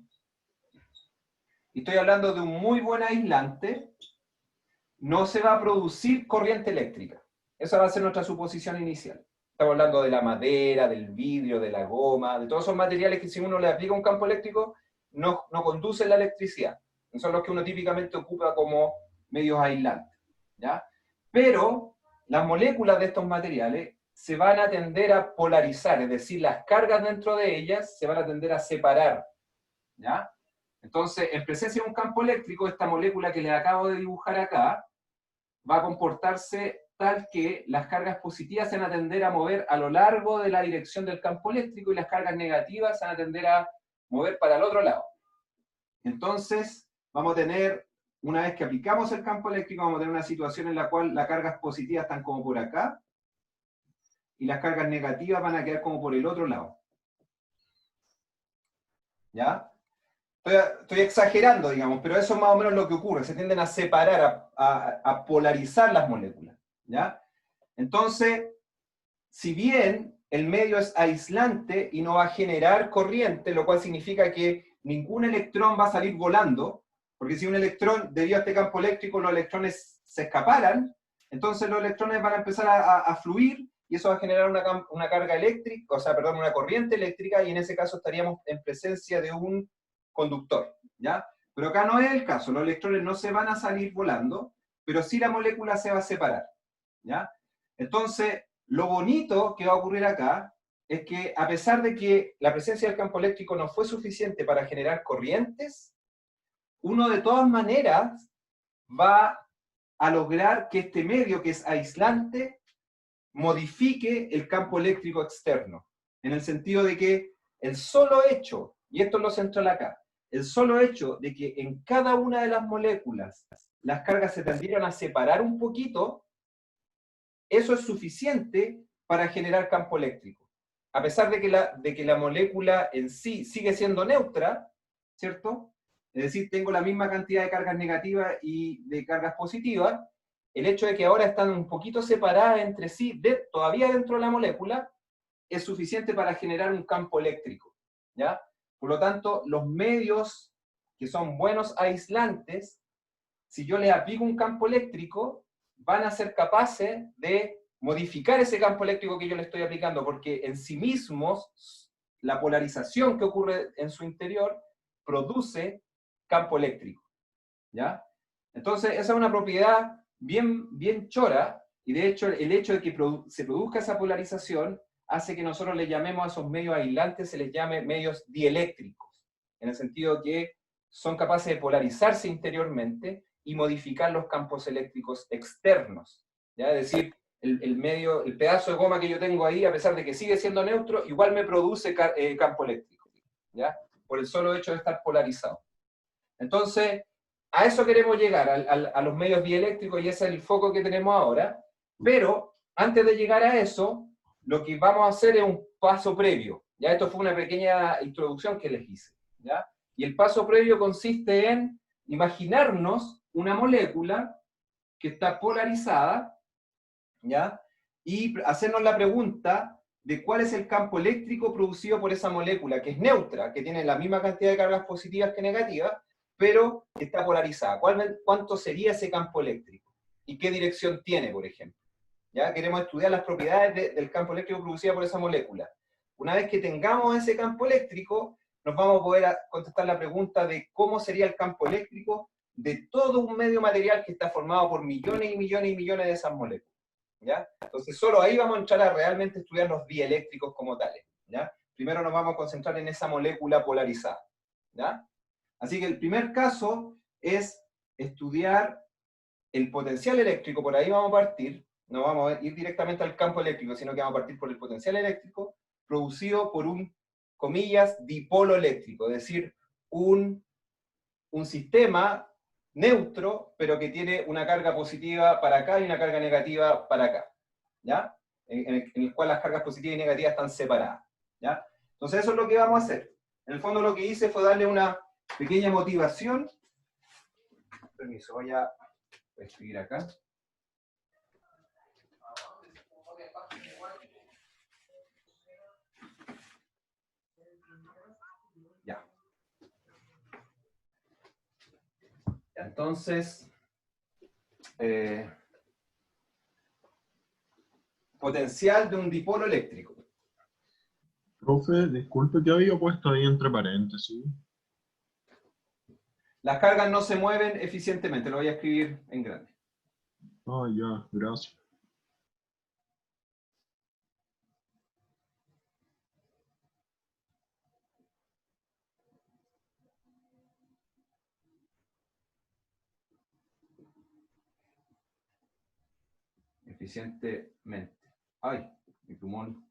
[SPEAKER 5] y estoy hablando de un muy buen aislante, no se va a producir corriente eléctrica. Esa va a ser nuestra suposición inicial. Estamos hablando de la madera, del vidrio, de la goma, de todos esos materiales que, si uno le aplica un campo eléctrico, no conducen la electricidad. Son los que uno típicamente ocupa como medios aislantes, ¿ya? Pero las moléculas de estos materiales se van a tender a polarizar, es decir, las cargas dentro de ellas se van a tender a separar ¿ya? Entonces, en presencia de un campo eléctrico, esta molécula que les acabo de dibujar acá va a comportarse tal que las cargas positivas se van a tender a mover a lo largo de la dirección del campo eléctrico y las cargas negativas se van a tender a mover para el otro lado. Entonces, vamos a tener, una vez que aplicamos el campo eléctrico, vamos a tener una situación en la cual las cargas positivas están como por acá y las cargas negativas van a quedar como por el otro lado. ¿Ya? Estoy exagerando, digamos, pero eso es más o menos lo que ocurre. Se tienden a separar, a polarizar las moléculas. ¿Ya? Entonces, si bien el medio es aislante y no va a generar corriente, lo cual significa que ningún electrón va a salir volando, porque si un electrón, debido a este campo eléctrico, los electrones se escaparan, entonces los electrones van a empezar a fluir, y eso va a generar una carga eléctrica, o sea, perdón, una corriente eléctrica, y en ese caso estaríamos en presencia de un conductor, ¿ya? Pero acá no es el caso, los electrones no se van a salir volando, pero sí la molécula se va a separar, ¿ya? Entonces, lo bonito que va a ocurrir acá es que, a pesar de que la presencia del campo eléctrico no fue suficiente para generar corrientes, uno de todas maneras va a lograr que este medio, que es aislante, modifique el campo eléctrico externo, en el sentido de que el solo hecho, y esto es lo central acá, el solo hecho de que en cada una de las moléculas las cargas se tendieran a separar un poquito, eso es suficiente para generar campo eléctrico. A pesar de que la molécula en sí sigue siendo neutra, ¿cierto? Es decir, tengo la misma cantidad de cargas negativas y de cargas positivas, el hecho de que ahora están un poquito separadas entre sí, todavía dentro de la molécula, es suficiente para generar un campo eléctrico, ¿ya? Por lo tanto, los medios que son buenos aislantes, si yo les aplico un campo eléctrico, van a ser capaces de modificar ese campo eléctrico que yo le estoy aplicando, porque en sí mismos, la polarización que ocurre en su interior produce campo eléctrico, ¿ya? Entonces, esa es una propiedad bien chora, y de hecho, el hecho de que se produzca esa polarización hace que nosotros le llamemos a esos medios aislantes, se les llame medios dieléctricos, en el sentido que son capaces de polarizarse interiormente y modificar los campos eléctricos externos, ¿ya? Es decir, el pedazo de goma que yo tengo ahí, a pesar de que sigue siendo neutro, igual me produce campo eléctrico, ¿ya? Por el solo hecho de estar polarizado. Entonces, a eso queremos llegar, a los medios dieléctricos, y ese es el foco que tenemos ahora, pero antes de llegar a eso, lo que vamos a hacer es un paso previo, ¿ya? Esto fue una pequeña introducción que les hice, ¿ya? Y el paso previo consiste en imaginarnos una molécula que está polarizada, ¿ya? Y hacernos la pregunta de cuál es el campo eléctrico producido por esa molécula, que es neutra, que tiene la misma cantidad de cargas positivas que negativas, pero está polarizada. ¿Cuánto sería ese campo eléctrico? ¿Y qué dirección tiene, por ejemplo? ¿Ya? Queremos estudiar las propiedades del campo eléctrico producido por esa molécula. Una vez que tengamos ese campo eléctrico, nos vamos a poder contestar la pregunta de cómo sería el campo eléctrico de todo un medio material que está formado por millones y millones y millones de esas moléculas, ¿ya? Entonces, solo ahí vamos a entrar a realmente estudiar los dieléctricos como tales, ¿ya? Primero nos vamos a concentrar en esa molécula polarizada, ¿ya? Así que el primer caso es estudiar el potencial eléctrico, por ahí vamos a partir, no vamos a ir directamente al campo eléctrico, sino que vamos a partir por el potencial eléctrico producido por un, comillas, dipolo eléctrico, es decir, un sistema neutro, pero que tiene una carga positiva para acá y una carga negativa para acá, ¿ya? En el cual las cargas positivas y negativas están separadas, ¿ya? Entonces eso es lo que vamos a hacer. En el fondo lo que hice fue darle una pequeña motivación. Permiso, voy a escribir acá. Ya. Entonces, potencial de un dipolo eléctrico.
[SPEAKER 11] Profe, disculpe, ¿qué había puesto ahí entre paréntesis?
[SPEAKER 5] Las cargas no se mueven eficientemente, lo voy a escribir en grande.
[SPEAKER 11] Ah, ya, gracias.
[SPEAKER 5] eficientemente. Ay, mi plumón.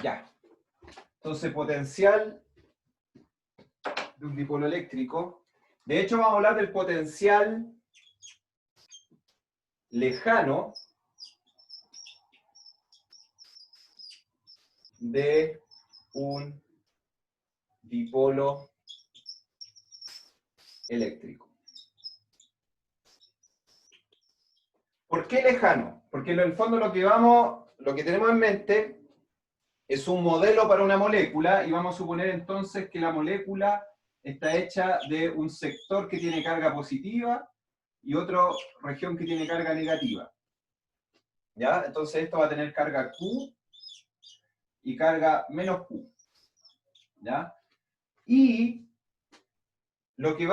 [SPEAKER 5] Ya. Entonces, potencial de un dipolo eléctrico. De hecho, vamos a hablar del potencial lejano de un dipolo eléctrico. ¿Por qué lejano? Porque en el fondo lo que tenemos en mente es un modelo para una molécula, y vamos a suponer entonces que la molécula está hecha de un sector que tiene carga positiva y otra región que tiene carga negativa. ¿Ya? Entonces esto va a tener carga Q y carga menos Q. ¿Ya? Y lo que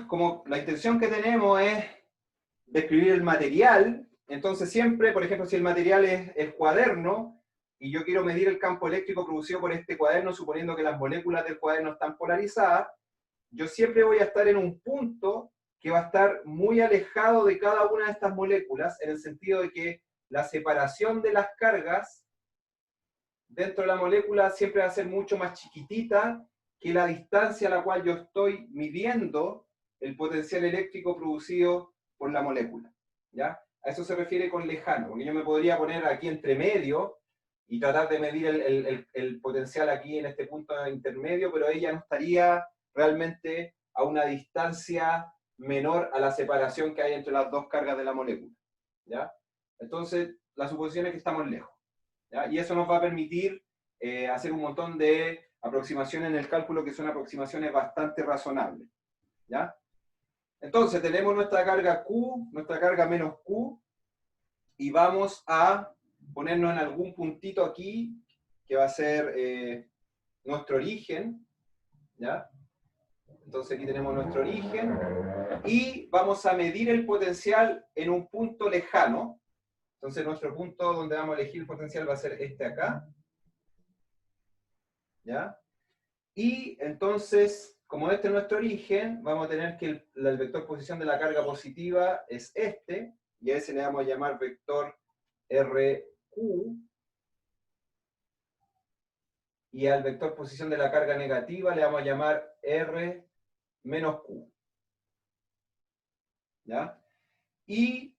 [SPEAKER 5] como la intención que tenemos es describir el material. Entonces siempre, por ejemplo, si el material es cuaderno, y yo quiero medir el campo eléctrico producido por este cuaderno, suponiendo que las moléculas del cuaderno están polarizadas, yo siempre voy a estar en un punto que va a estar muy alejado de cada una de estas moléculas, en el sentido de que la separación de las cargas dentro de la molécula siempre va a ser mucho más chiquitita que la distancia a la cual yo estoy midiendo el potencial eléctrico producido por la molécula. ¿Ya? A eso se refiere con lejano, porque yo me podría poner aquí entre medio y tratar de medir el potencial aquí en este punto intermedio, pero ella no estaría realmente a una distancia menor a la separación que hay entre las dos cargas de la molécula. ¿Ya? Entonces, la suposición es que estamos lejos. ¿Ya? Y eso nos va a permitir hacer un montón de aproximaciones en el cálculo que son aproximaciones bastante razonables. ¿Ya? Entonces, tenemos nuestra carga Q, nuestra carga menos Q, y vamos a ponernos en algún puntito aquí, que va a ser nuestro origen, ¿ya? Entonces aquí tenemos nuestro origen, y vamos a medir el potencial en un punto lejano. Entonces nuestro punto donde vamos a elegir el potencial va a ser este acá, ¿ya? Y entonces, como este es nuestro origen, vamos a tener que el vector posición de la carga positiva es este, y a ese le vamos a llamar vector RQ, y al vector posición de la carga negativa le vamos a llamar R menos Q. ¿Ya? Y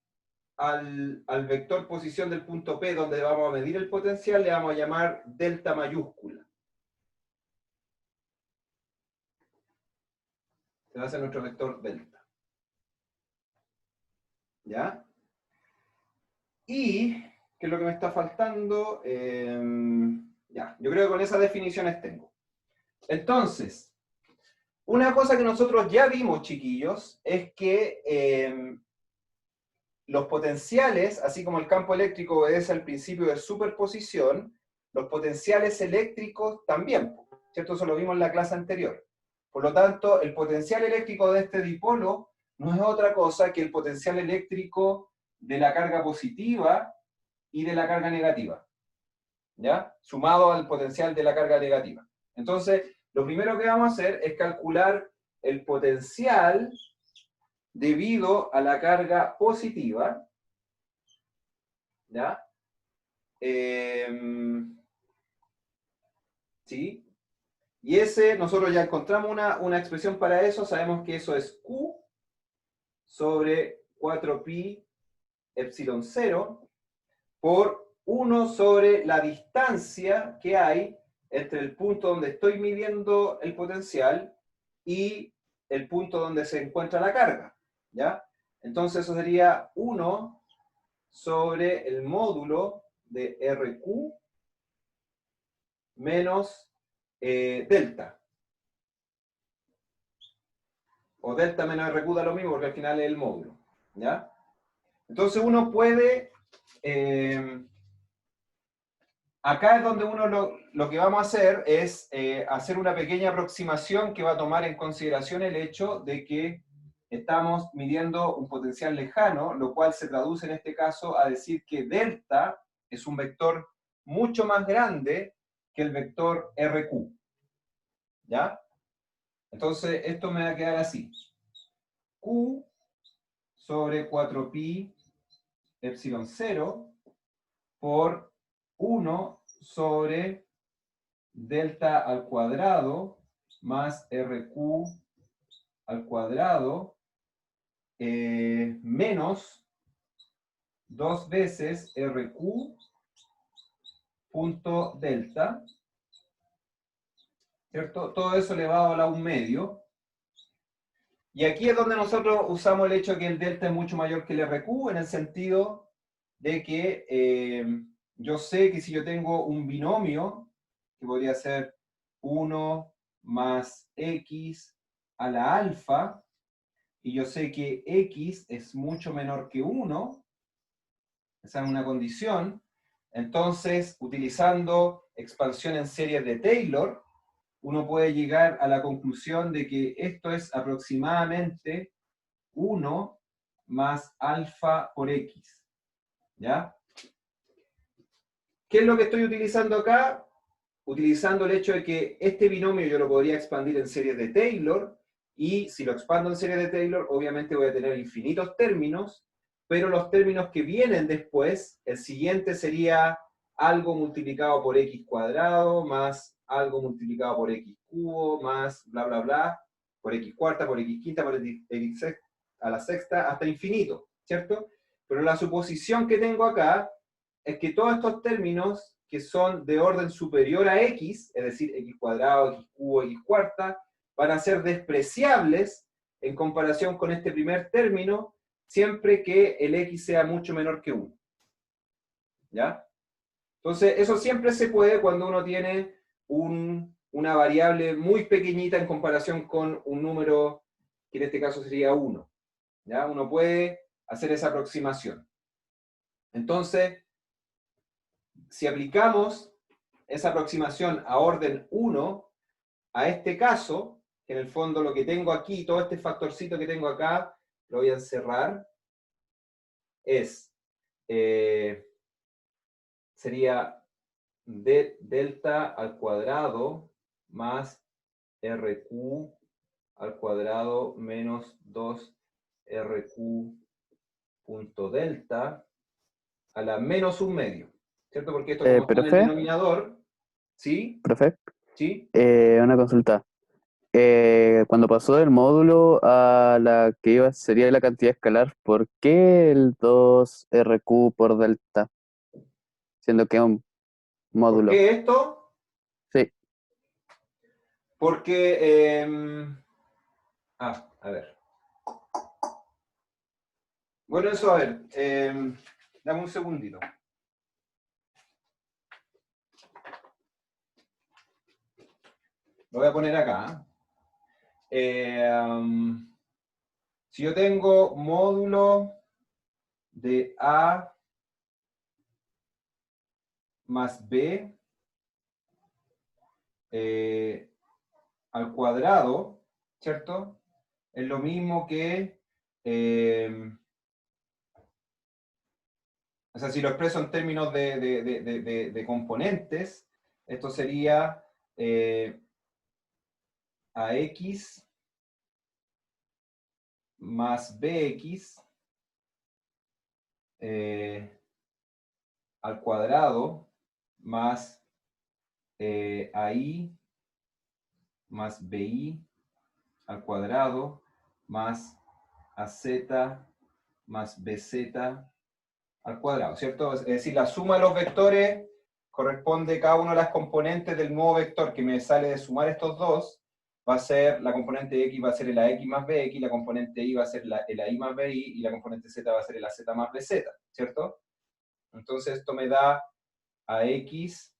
[SPEAKER 5] al vector posición del punto P, donde vamos a medir el potencial, le vamos a llamar delta mayúscula. Se va a hacer nuestro vector delta. ¿Ya? Y, ¿qué es lo que me está faltando? Ya, yo creo que con esas definiciones tengo. Entonces, una cosa que nosotros ya vimos, chiquillos, es que los potenciales, así como el campo eléctrico obedece al principio de superposición, los potenciales eléctricos también, ¿cierto? Eso lo vimos en la clase anterior. Por lo tanto, el potencial eléctrico de este dipolo no es otra cosa que el potencial eléctrico de la carga positiva y de la carga negativa, ¿ya? Sumado al potencial de la carga negativa. Entonces, lo primero que vamos a hacer es calcular el potencial debido a la carga positiva, ¿ya? ¿Sí? Y nosotros ya encontramos una expresión para eso, sabemos que eso es Q sobre 4pi epsilon 0 por 1 sobre la distancia que hay entre el punto donde estoy midiendo el potencial y el punto donde se encuentra la carga, ¿ya? Entonces eso sería 1 sobre el módulo de RQ menos delta. O delta menos RQ da lo mismo porque al final es el módulo, ¿ya? Entonces uno puede... acá es donde uno lo que vamos a hacer es hacer una pequeña aproximación que va a tomar en consideración el hecho de que estamos midiendo un potencial lejano, lo cual se traduce en este caso a decir que delta es un vector mucho más grande que el vector RQ. ¿Ya? Entonces esto me va a quedar así. Q sobre 4pi epsilon 0 por 1 sobre delta al cuadrado más RQ al cuadrado menos 2 veces RQ punto delta, ¿cierto? Todo eso elevado a la 1/2. Y aquí es donde nosotros usamos el hecho de que el delta es mucho mayor que el RQ, en el sentido de que yo sé que si yo tengo un binomio, que podría ser 1 más x a la alfa, y yo sé que x es mucho menor que 1, esa es una condición, entonces, utilizando expansión en series de Taylor, uno puede llegar a la conclusión de que esto es aproximadamente 1 más alfa por x. ¿Ya? ¿Qué es lo que estoy utilizando acá? Utilizando el hecho de que este binomio yo lo podría expandir en series de Taylor, y si lo expando en series de Taylor, obviamente voy a tener infinitos términos, pero los términos que vienen después, el siguiente sería algo multiplicado por x cuadrado, más algo multiplicado por x cubo, más bla bla bla, por x cuarta, por x quinta, por x a la sexta, hasta infinito, ¿cierto? Pero la suposición que tengo acá es que todos estos términos que son de orden superior a x, es decir, x cuadrado, x cubo, x cuarta, van a ser despreciables en comparación con este primer término, siempre que el x sea mucho menor que 1. ¿Ya? Entonces, eso siempre se puede cuando uno tiene una variable muy pequeñita en comparación con un número que en este caso sería 1. ¿Ya? Uno puede hacer esa aproximación. Entonces, si aplicamos esa aproximación a orden 1 a este caso, que en el fondo lo que tengo aquí, todo este factorcito que tengo acá, lo voy a encerrar, sería delta al cuadrado más RQ al cuadrado menos 2RQ punto delta a la menos 1/2, ¿cierto? Porque esto como está en el
[SPEAKER 10] profe,
[SPEAKER 5] denominador, ¿sí?
[SPEAKER 10] profe,
[SPEAKER 5] ¿Sí?
[SPEAKER 10] una consulta. Cuando pasó del módulo a la que iba sería la cantidad escalar, ¿por qué el 2RQ por delta? Siendo que es un
[SPEAKER 5] ¿Por
[SPEAKER 10] módulo.
[SPEAKER 5] qué esto?
[SPEAKER 10] Sí.
[SPEAKER 5] Porque, a ver. Bueno, eso, a ver, dame un segundito. Lo voy a poner acá. Si yo tengo módulo de A más B al cuadrado, ¿cierto? Es lo mismo que, o sea, si lo expreso en términos de componentes, esto sería AX más BX al cuadrado más AI más BI al cuadrado más AZ más BZ al cuadrado, ¿cierto? Es decir, la suma de los vectores corresponde a cada una de las componentes del nuevo vector que me sale de sumar estos dos. Va a ser, la componente X va a ser el AX más BX, la componente Y va a ser el AI más BI, y la componente Z va a ser el AZ más BZ, ¿cierto? Entonces esto me da AX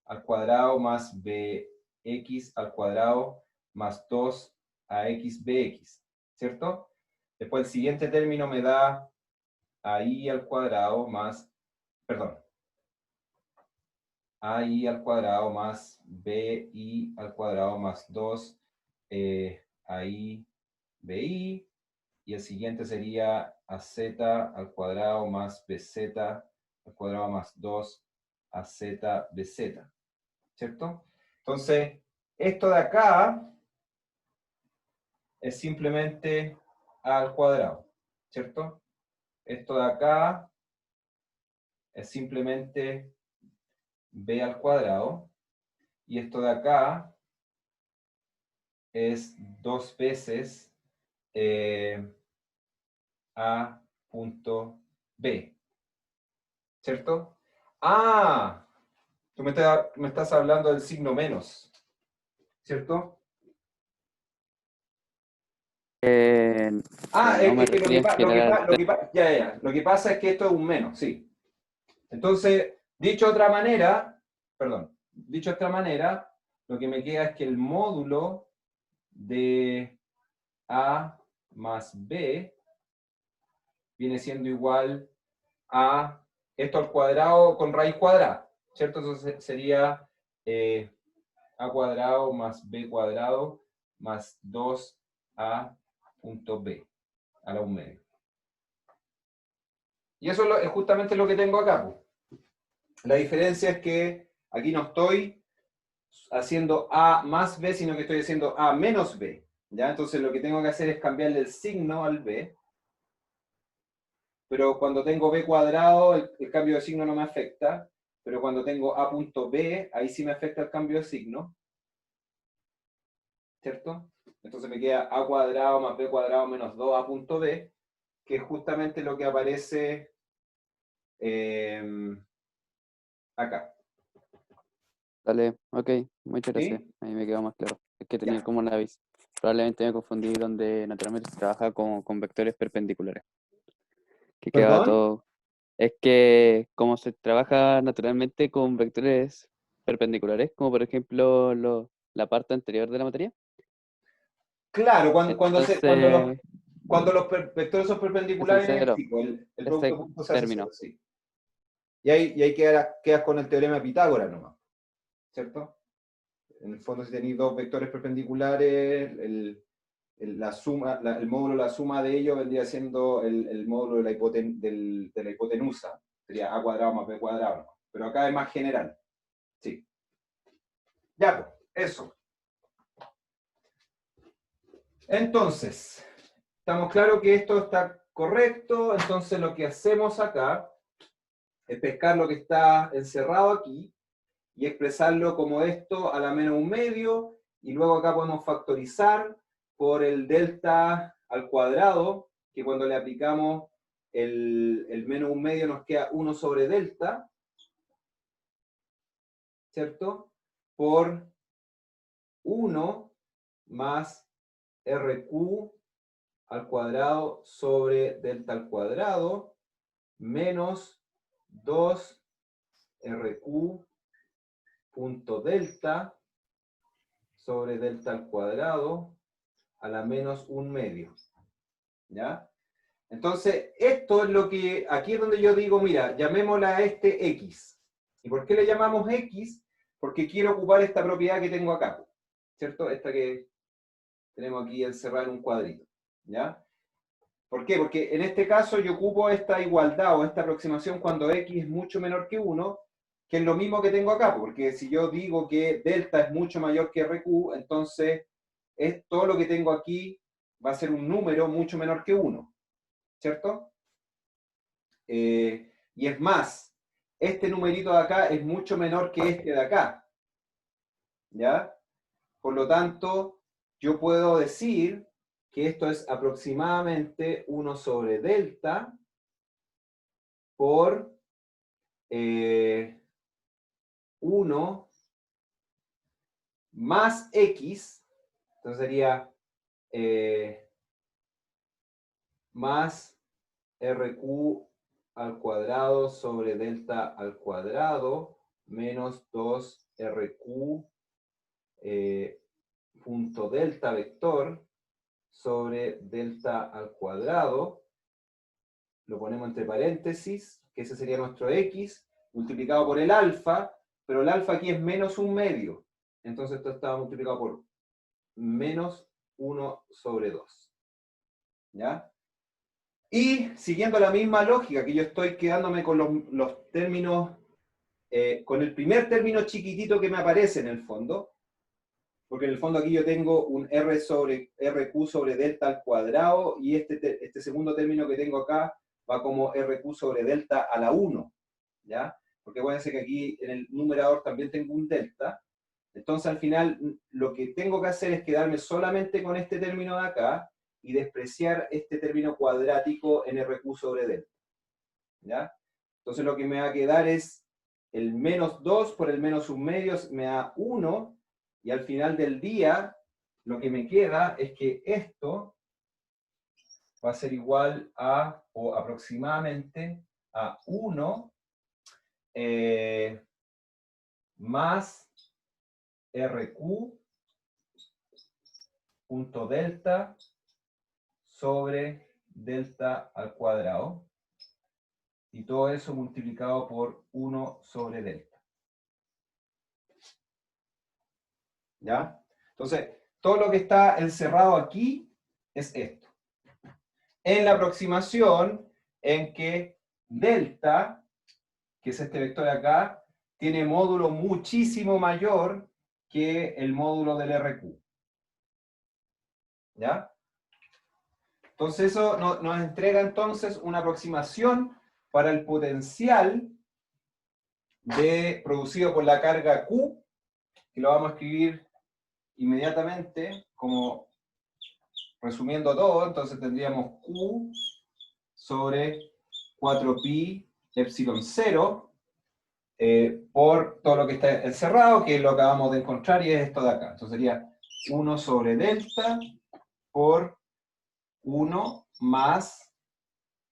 [SPEAKER 5] al cuadrado más BX al cuadrado más 2AXBX, ¿cierto? Después el siguiente término me da AI al cuadrado más, perdón, AI al cuadrado más BI al cuadrado más 2 AI BI, y el siguiente sería AZ al cuadrado más BZ al cuadrado más 2 AZ BZ, ¿cierto? Entonces, esto de acá es simplemente A al cuadrado, ¿cierto? Esto de acá es simplemente b al cuadrado, y esto de acá es 2 veces a punto b, ¿cierto? Ah, tú me estás hablando del signo menos, ¿cierto?
[SPEAKER 10] No me
[SPEAKER 5] Es que
[SPEAKER 10] refería en general.
[SPEAKER 5] lo que pasa es que esto es un menos, sí. Entonces, dicho de otra manera, lo que me queda es que el módulo de A más B viene siendo igual a esto al cuadrado con raíz cuadrada, ¿cierto? Entonces sería A cuadrado más B cuadrado más 2A punto B a la 1/2. Y eso es justamente lo que tengo acá, pues. La diferencia es que aquí no estoy haciendo A más B, sino que estoy haciendo A menos B, ¿ya? Entonces lo que tengo que hacer es cambiarle el signo al B, pero cuando tengo B cuadrado, el cambio de signo no me afecta, pero cuando tengo A punto B, ahí sí me afecta el cambio de signo, ¿cierto? Entonces me queda A cuadrado más B cuadrado menos 2A punto B, que es justamente lo que aparece acá.
[SPEAKER 10] Dale, ok, muchas gracias.
[SPEAKER 5] ¿Sí?
[SPEAKER 10] Ahí me quedó más claro. Es que tenía
[SPEAKER 5] Ya.
[SPEAKER 10] como una vis. Probablemente me confundí donde naturalmente se trabaja con vectores perpendiculares. Que quedaba
[SPEAKER 5] ¿Perdón?
[SPEAKER 10] todo. Es que como se trabaja naturalmente con vectores perpendiculares, como por ejemplo la parte anterior de la materia.
[SPEAKER 5] Claro,
[SPEAKER 10] Entonces,
[SPEAKER 5] cuando los vectores son
[SPEAKER 10] es
[SPEAKER 5] perpendiculares,
[SPEAKER 10] sincero,
[SPEAKER 5] sí, pues el producto
[SPEAKER 10] ese
[SPEAKER 5] de puntos se hace
[SPEAKER 10] término.
[SPEAKER 5] cero, sí. Y ahí quedas con el teorema de Pitágoras nomás, ¿cierto? En el fondo, si tenéis dos vectores perpendiculares, el módulo, la suma de ellos vendría siendo el módulo de la hipotenusa. Sería A cuadrado más B cuadrado, ¿no? Pero acá es más general. Sí. Ya, pues, eso. Entonces, estamos claros que esto está correcto, entonces lo que hacemos acá es pescar lo que está encerrado aquí y expresarlo como esto a la menos 1/2, y luego acá podemos factorizar por el delta al cuadrado, que cuando le aplicamos el menos 1/2 nos queda 1 sobre delta, ¿cierto? Por 1 más RQ al cuadrado sobre delta al cuadrado menos 2 RQ punto delta sobre delta al cuadrado a la menos 1/2. ¿Ya? Entonces, esto es lo que, aquí es donde yo digo, mira, llamémosla a este X. ¿Y por qué le llamamos X? Porque quiero ocupar esta propiedad que tengo acá, ¿cierto? Esta que tenemos aquí encerrada en un cuadrito, ¿ya? ¿Por qué? Porque en este caso yo ocupo esta igualdad o esta aproximación cuando X es mucho menor que 1, que es lo mismo que tengo acá, porque si yo digo que delta es mucho mayor que RQ, entonces todo lo que tengo aquí va a ser un número mucho menor que 1, ¿cierto? Y es más, este numerito de acá es mucho menor que este de acá, ¿ya? Por lo tanto, yo puedo decir que esto es aproximadamente 1 sobre delta por 1 más X, entonces sería más RQ al cuadrado sobre delta al cuadrado menos 2 RQ punto delta vector sobre delta al cuadrado, lo ponemos entre paréntesis, que ese sería nuestro X, multiplicado por el alfa, pero el alfa aquí es menos 1/2, entonces esto está multiplicado por menos 1 sobre 2. ¿Ya? Y siguiendo la misma lógica, que yo estoy quedándome con los términos, con el primer término chiquitito que me aparece en el fondo,
[SPEAKER 1] porque en el fondo aquí yo tengo un R sobre RQ sobre delta al cuadrado, y este segundo término que tengo acá va como RQ sobre delta a la 1, ¿ya? Porque acuérdense que aquí en el numerador también tengo un delta. Entonces al final lo que tengo que hacer es quedarme solamente con este término de acá y despreciar este término cuadrático en RQ sobre delta, ¿ya? Entonces lo que me va a quedar es el menos 2 por el menos 1 medio, me da 1, y al final del día lo que me queda es que esto va a ser igual a, o aproximadamente, a 1 más RQ punto delta sobre delta al cuadrado, y todo eso multiplicado por 1 sobre delta. ¿Ya? Entonces, todo lo que está encerrado aquí es esto. En la aproximación en que delta, que es este vector de acá, tiene módulo muchísimo mayor que el módulo del RQ. ¿Ya? Entonces eso nos entrega entonces una aproximación para el potencial producido por la carga Q, que lo vamos a escribir inmediatamente como resumiendo todo. Entonces tendríamos Q sobre 4pi epsilon 0 por todo lo que está encerrado, que lo acabamos de encontrar, y es esto de acá. Entonces sería 1 sobre delta por 1 más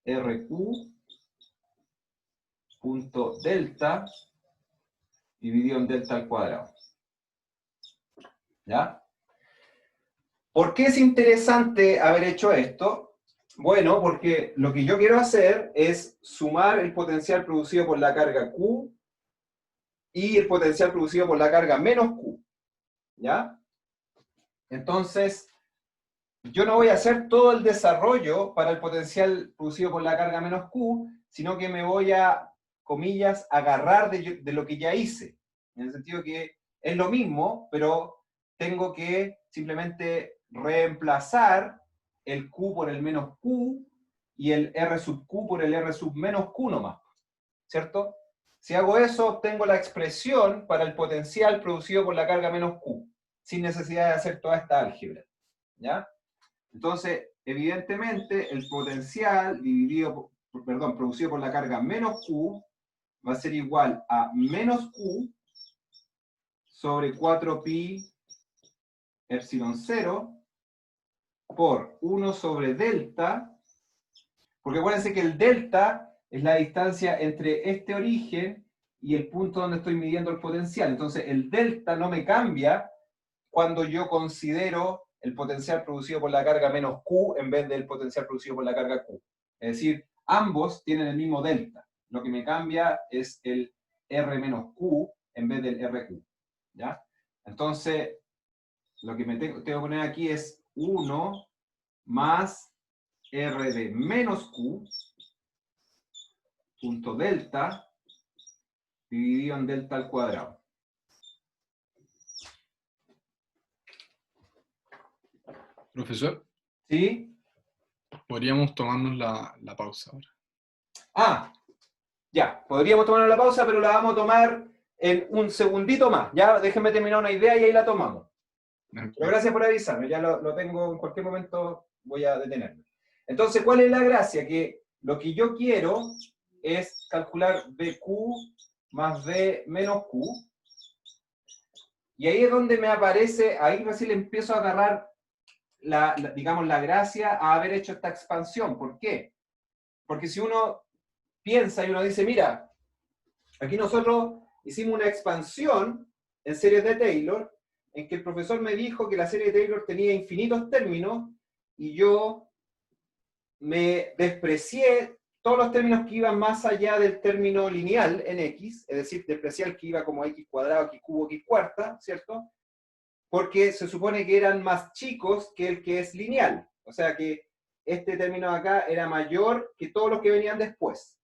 [SPEAKER 1] RQ punto delta dividido en delta al cuadrado. ¿Ya? ¿Por qué es interesante haber hecho esto? Bueno, porque lo que yo quiero hacer es sumar el potencial producido por la carga Q y el potencial producido por la carga menos Q. ¿Ya? Entonces, yo no voy a hacer todo el desarrollo para el potencial producido por la carga menos Q, sino que me voy a, comillas, agarrar de lo que ya hice. En el sentido que es lo mismo, pero tengo que simplemente reemplazar el Q por el menos Q y el R sub Q por el R sub menos Q nomás. ¿Cierto? Si hago eso, obtengo la expresión para el potencial producido por la carga menos Q, sin necesidad de hacer toda esta álgebra. ¿Ya? Entonces, evidentemente, el potencial producido por la carga menos Q va a ser igual a menos Q sobre 4pi epsilon 0 por 1 sobre delta, porque acuérdense que el delta es la distancia entre este origen y el punto donde estoy midiendo el potencial. Entonces, el delta no me cambia cuando yo considero el potencial producido por la carga menos Q en vez del potencial producido por la carga Q. Es decir, ambos tienen el mismo delta. Lo que me cambia es el R menos Q en vez del RQ. ¿Ya? Entonces, lo que me tengo que poner aquí es 1 más R de menos Q punto delta dividido en delta al cuadrado.
[SPEAKER 9] Profesor,
[SPEAKER 1] ¿Sí?
[SPEAKER 9] podríamos tomarnos la pausa ahora.
[SPEAKER 1] Ah, ya, podríamos tomar la pausa, pero la vamos a tomar en un segundito más. Ya, déjenme terminar una idea y ahí la tomamos. Pero gracias por avisarme, ya lo tengo, en cualquier momento voy a detenerme. Entonces, ¿cuál es la gracia? Que lo que yo quiero es calcular BQ más B menos Q. Y ahí es donde me aparece, ahí recién le empiezo a agarrar digamos, la gracia a haber hecho esta expansión. ¿Por qué? Porque si uno piensa y uno dice, mira, aquí nosotros hicimos una expansión en series de Taylor, en que el profesor me dijo que la serie de Taylor tenía infinitos términos, y yo me desprecié todos los términos que iban más allá del término lineal en X, es decir, desprecié el que iba como X cuadrado, X cubo, X cuarta, ¿cierto? Porque se supone que eran más chicos que el que es lineal. O sea que este término de acá era mayor que todos los que venían después.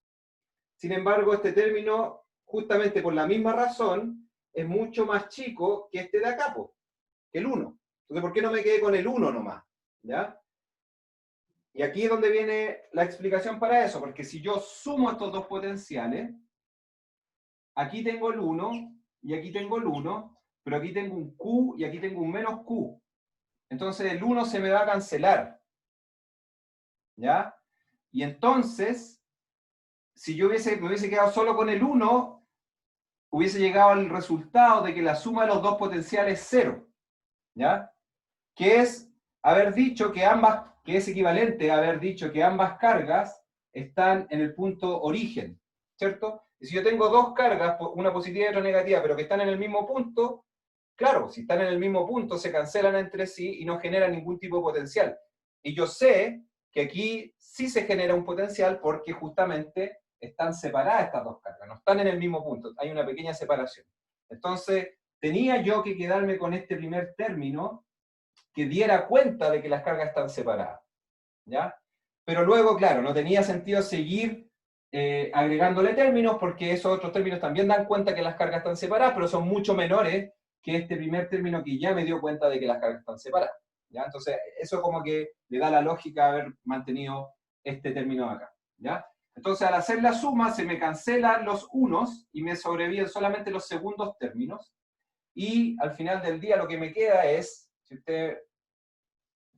[SPEAKER 1] Sin embargo, este término, justamente por la misma razón, es mucho más chico que este de acá, po.
[SPEAKER 5] que el 1. Entonces, ¿por qué no me quedé con el 1 nomás? ¿Ya? Y aquí es donde viene la explicación para eso, porque si yo sumo estos dos potenciales, aquí tengo el 1 y aquí tengo el 1, pero aquí tengo un Q y aquí tengo un menos Q. Entonces el 1 se me va a cancelar. ¿Ya? Y entonces, si yo me hubiese quedado solo con el 1, hubiese llegado al resultado de que la suma de los dos potenciales es 0. ¿Ya? Que es haber dicho que que es equivalente a haber dicho que ambas cargas están en el punto origen, ¿cierto? Y si yo tengo dos cargas, una positiva y otra negativa, pero que están en el mismo punto, claro, si están en el mismo punto se cancelan entre sí y no generan ningún tipo de potencial. Y yo sé que aquí sí se genera un potencial porque justamente están separadas estas dos cargas, no están en el mismo punto, hay una pequeña separación. Entonces, tenía yo que quedarme con este primer término que diera cuenta de que las cargas están separadas, ¿ya? Pero luego, claro, no tenía sentido seguir agregándole términos, porque esos otros términos también dan cuenta que las cargas están separadas, pero son mucho menores que este primer término que ya me dio cuenta de que las cargas están separadas, ¿ya? Entonces, eso como que le da la lógica haber mantenido este término acá, ¿ya? Entonces, al hacer la suma, se me cancelan los unos y me sobreviven solamente los segundos términos, y al final del día lo que me queda es, si ustedes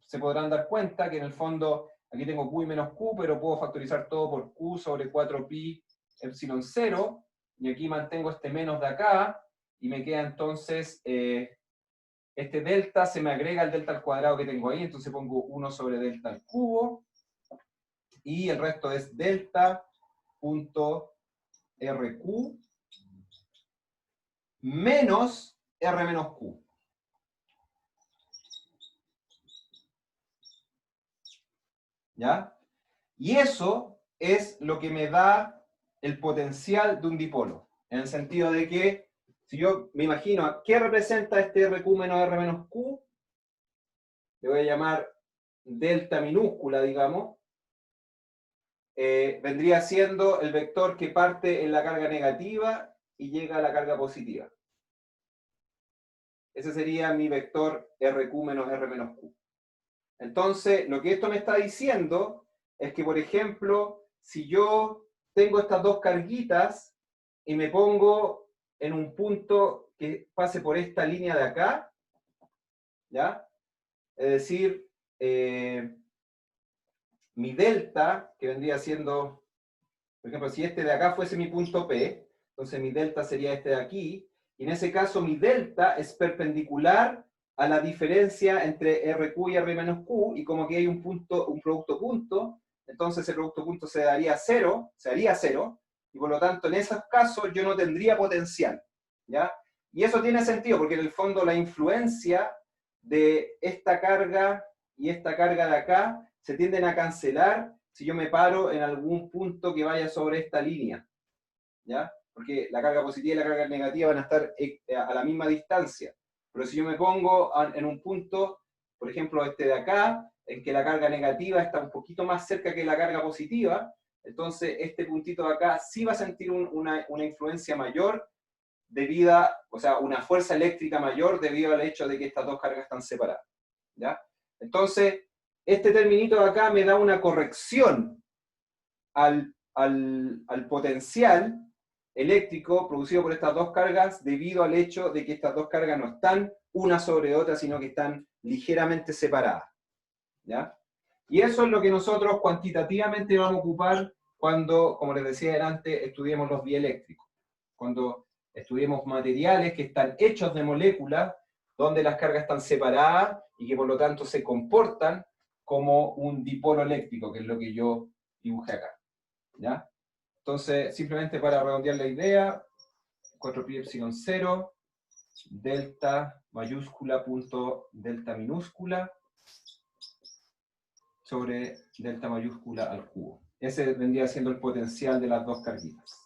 [SPEAKER 5] se podrán dar cuenta que en el fondo aquí tengo Q y menos Q, pero puedo factorizar todo por Q sobre 4pi epsilon 0, y aquí mantengo este menos de acá, y me queda entonces, este delta se me agrega al delta al cuadrado que tengo ahí, entonces pongo 1 sobre delta al cubo, y el resto es delta punto RQ menos R menos Q. ¿Ya? Y eso es lo que me da el potencial de un dipolo, en el sentido de que, si yo me imagino, ¿qué representa este RQ menos R menos Q? Le voy a llamar delta minúscula, digamos. Vendría siendo el vector que parte en la carga negativa y llega a la carga positiva. Ese sería mi vector RQ menos R menos Q. Entonces, lo que esto me está diciendo es que, por ejemplo, si yo tengo estas dos carguitas y me pongo en un punto que pase por esta línea de acá, ¿ya? Es decir, mi delta, que vendría siendo, por ejemplo, si este de acá fuese mi punto P, entonces mi delta sería este de aquí, y en ese caso mi delta es perpendicular a la diferencia entre RQ y R menos Q, y como que hay un punto, un producto punto, entonces ese producto punto se haría cero, y por lo tanto en esos casos yo no tendría potencial, ¿ya? Y eso tiene sentido, porque en el fondo la influencia de esta carga y esta carga de acá se tienden a cancelar si yo me paro en algún punto que vaya sobre esta línea, ¿ya? Porque la carga positiva y la carga negativa van a estar a la misma distancia. Pero si yo me pongo en un punto, por ejemplo este de acá, en que la carga negativa está un poquito más cerca que la carga positiva, entonces este puntito de acá sí va a sentir una influencia mayor debido a, o sea, una fuerza eléctrica mayor debido al hecho de que estas dos cargas están separadas, ¿ya? Entonces, este terminito de acá me da una corrección al potencial eléctrico producido por estas dos cargas debido al hecho de que estas dos cargas no están una sobre otra, sino que están ligeramente separadas, ¿ya? Y eso es lo que nosotros cuantitativamente vamos a ocupar cuando, como les decía antes, estudiemos los dieléctricos. Cuando estudiemos materiales que están hechos de moléculas donde las cargas están separadas y que por lo tanto se comportan como un dipolo eléctrico, que es lo que yo dibujé acá, ¿ya? Entonces, simplemente para redondear la idea, 4pi epsilon 0, delta mayúscula punto delta minúscula sobre delta mayúscula al cubo. Ese vendría siendo el potencial de las dos carguitas.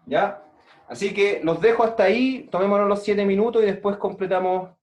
[SPEAKER 5] ¿Ya? Así que los dejo hasta ahí, tomémonos los 7 minutos y después completamos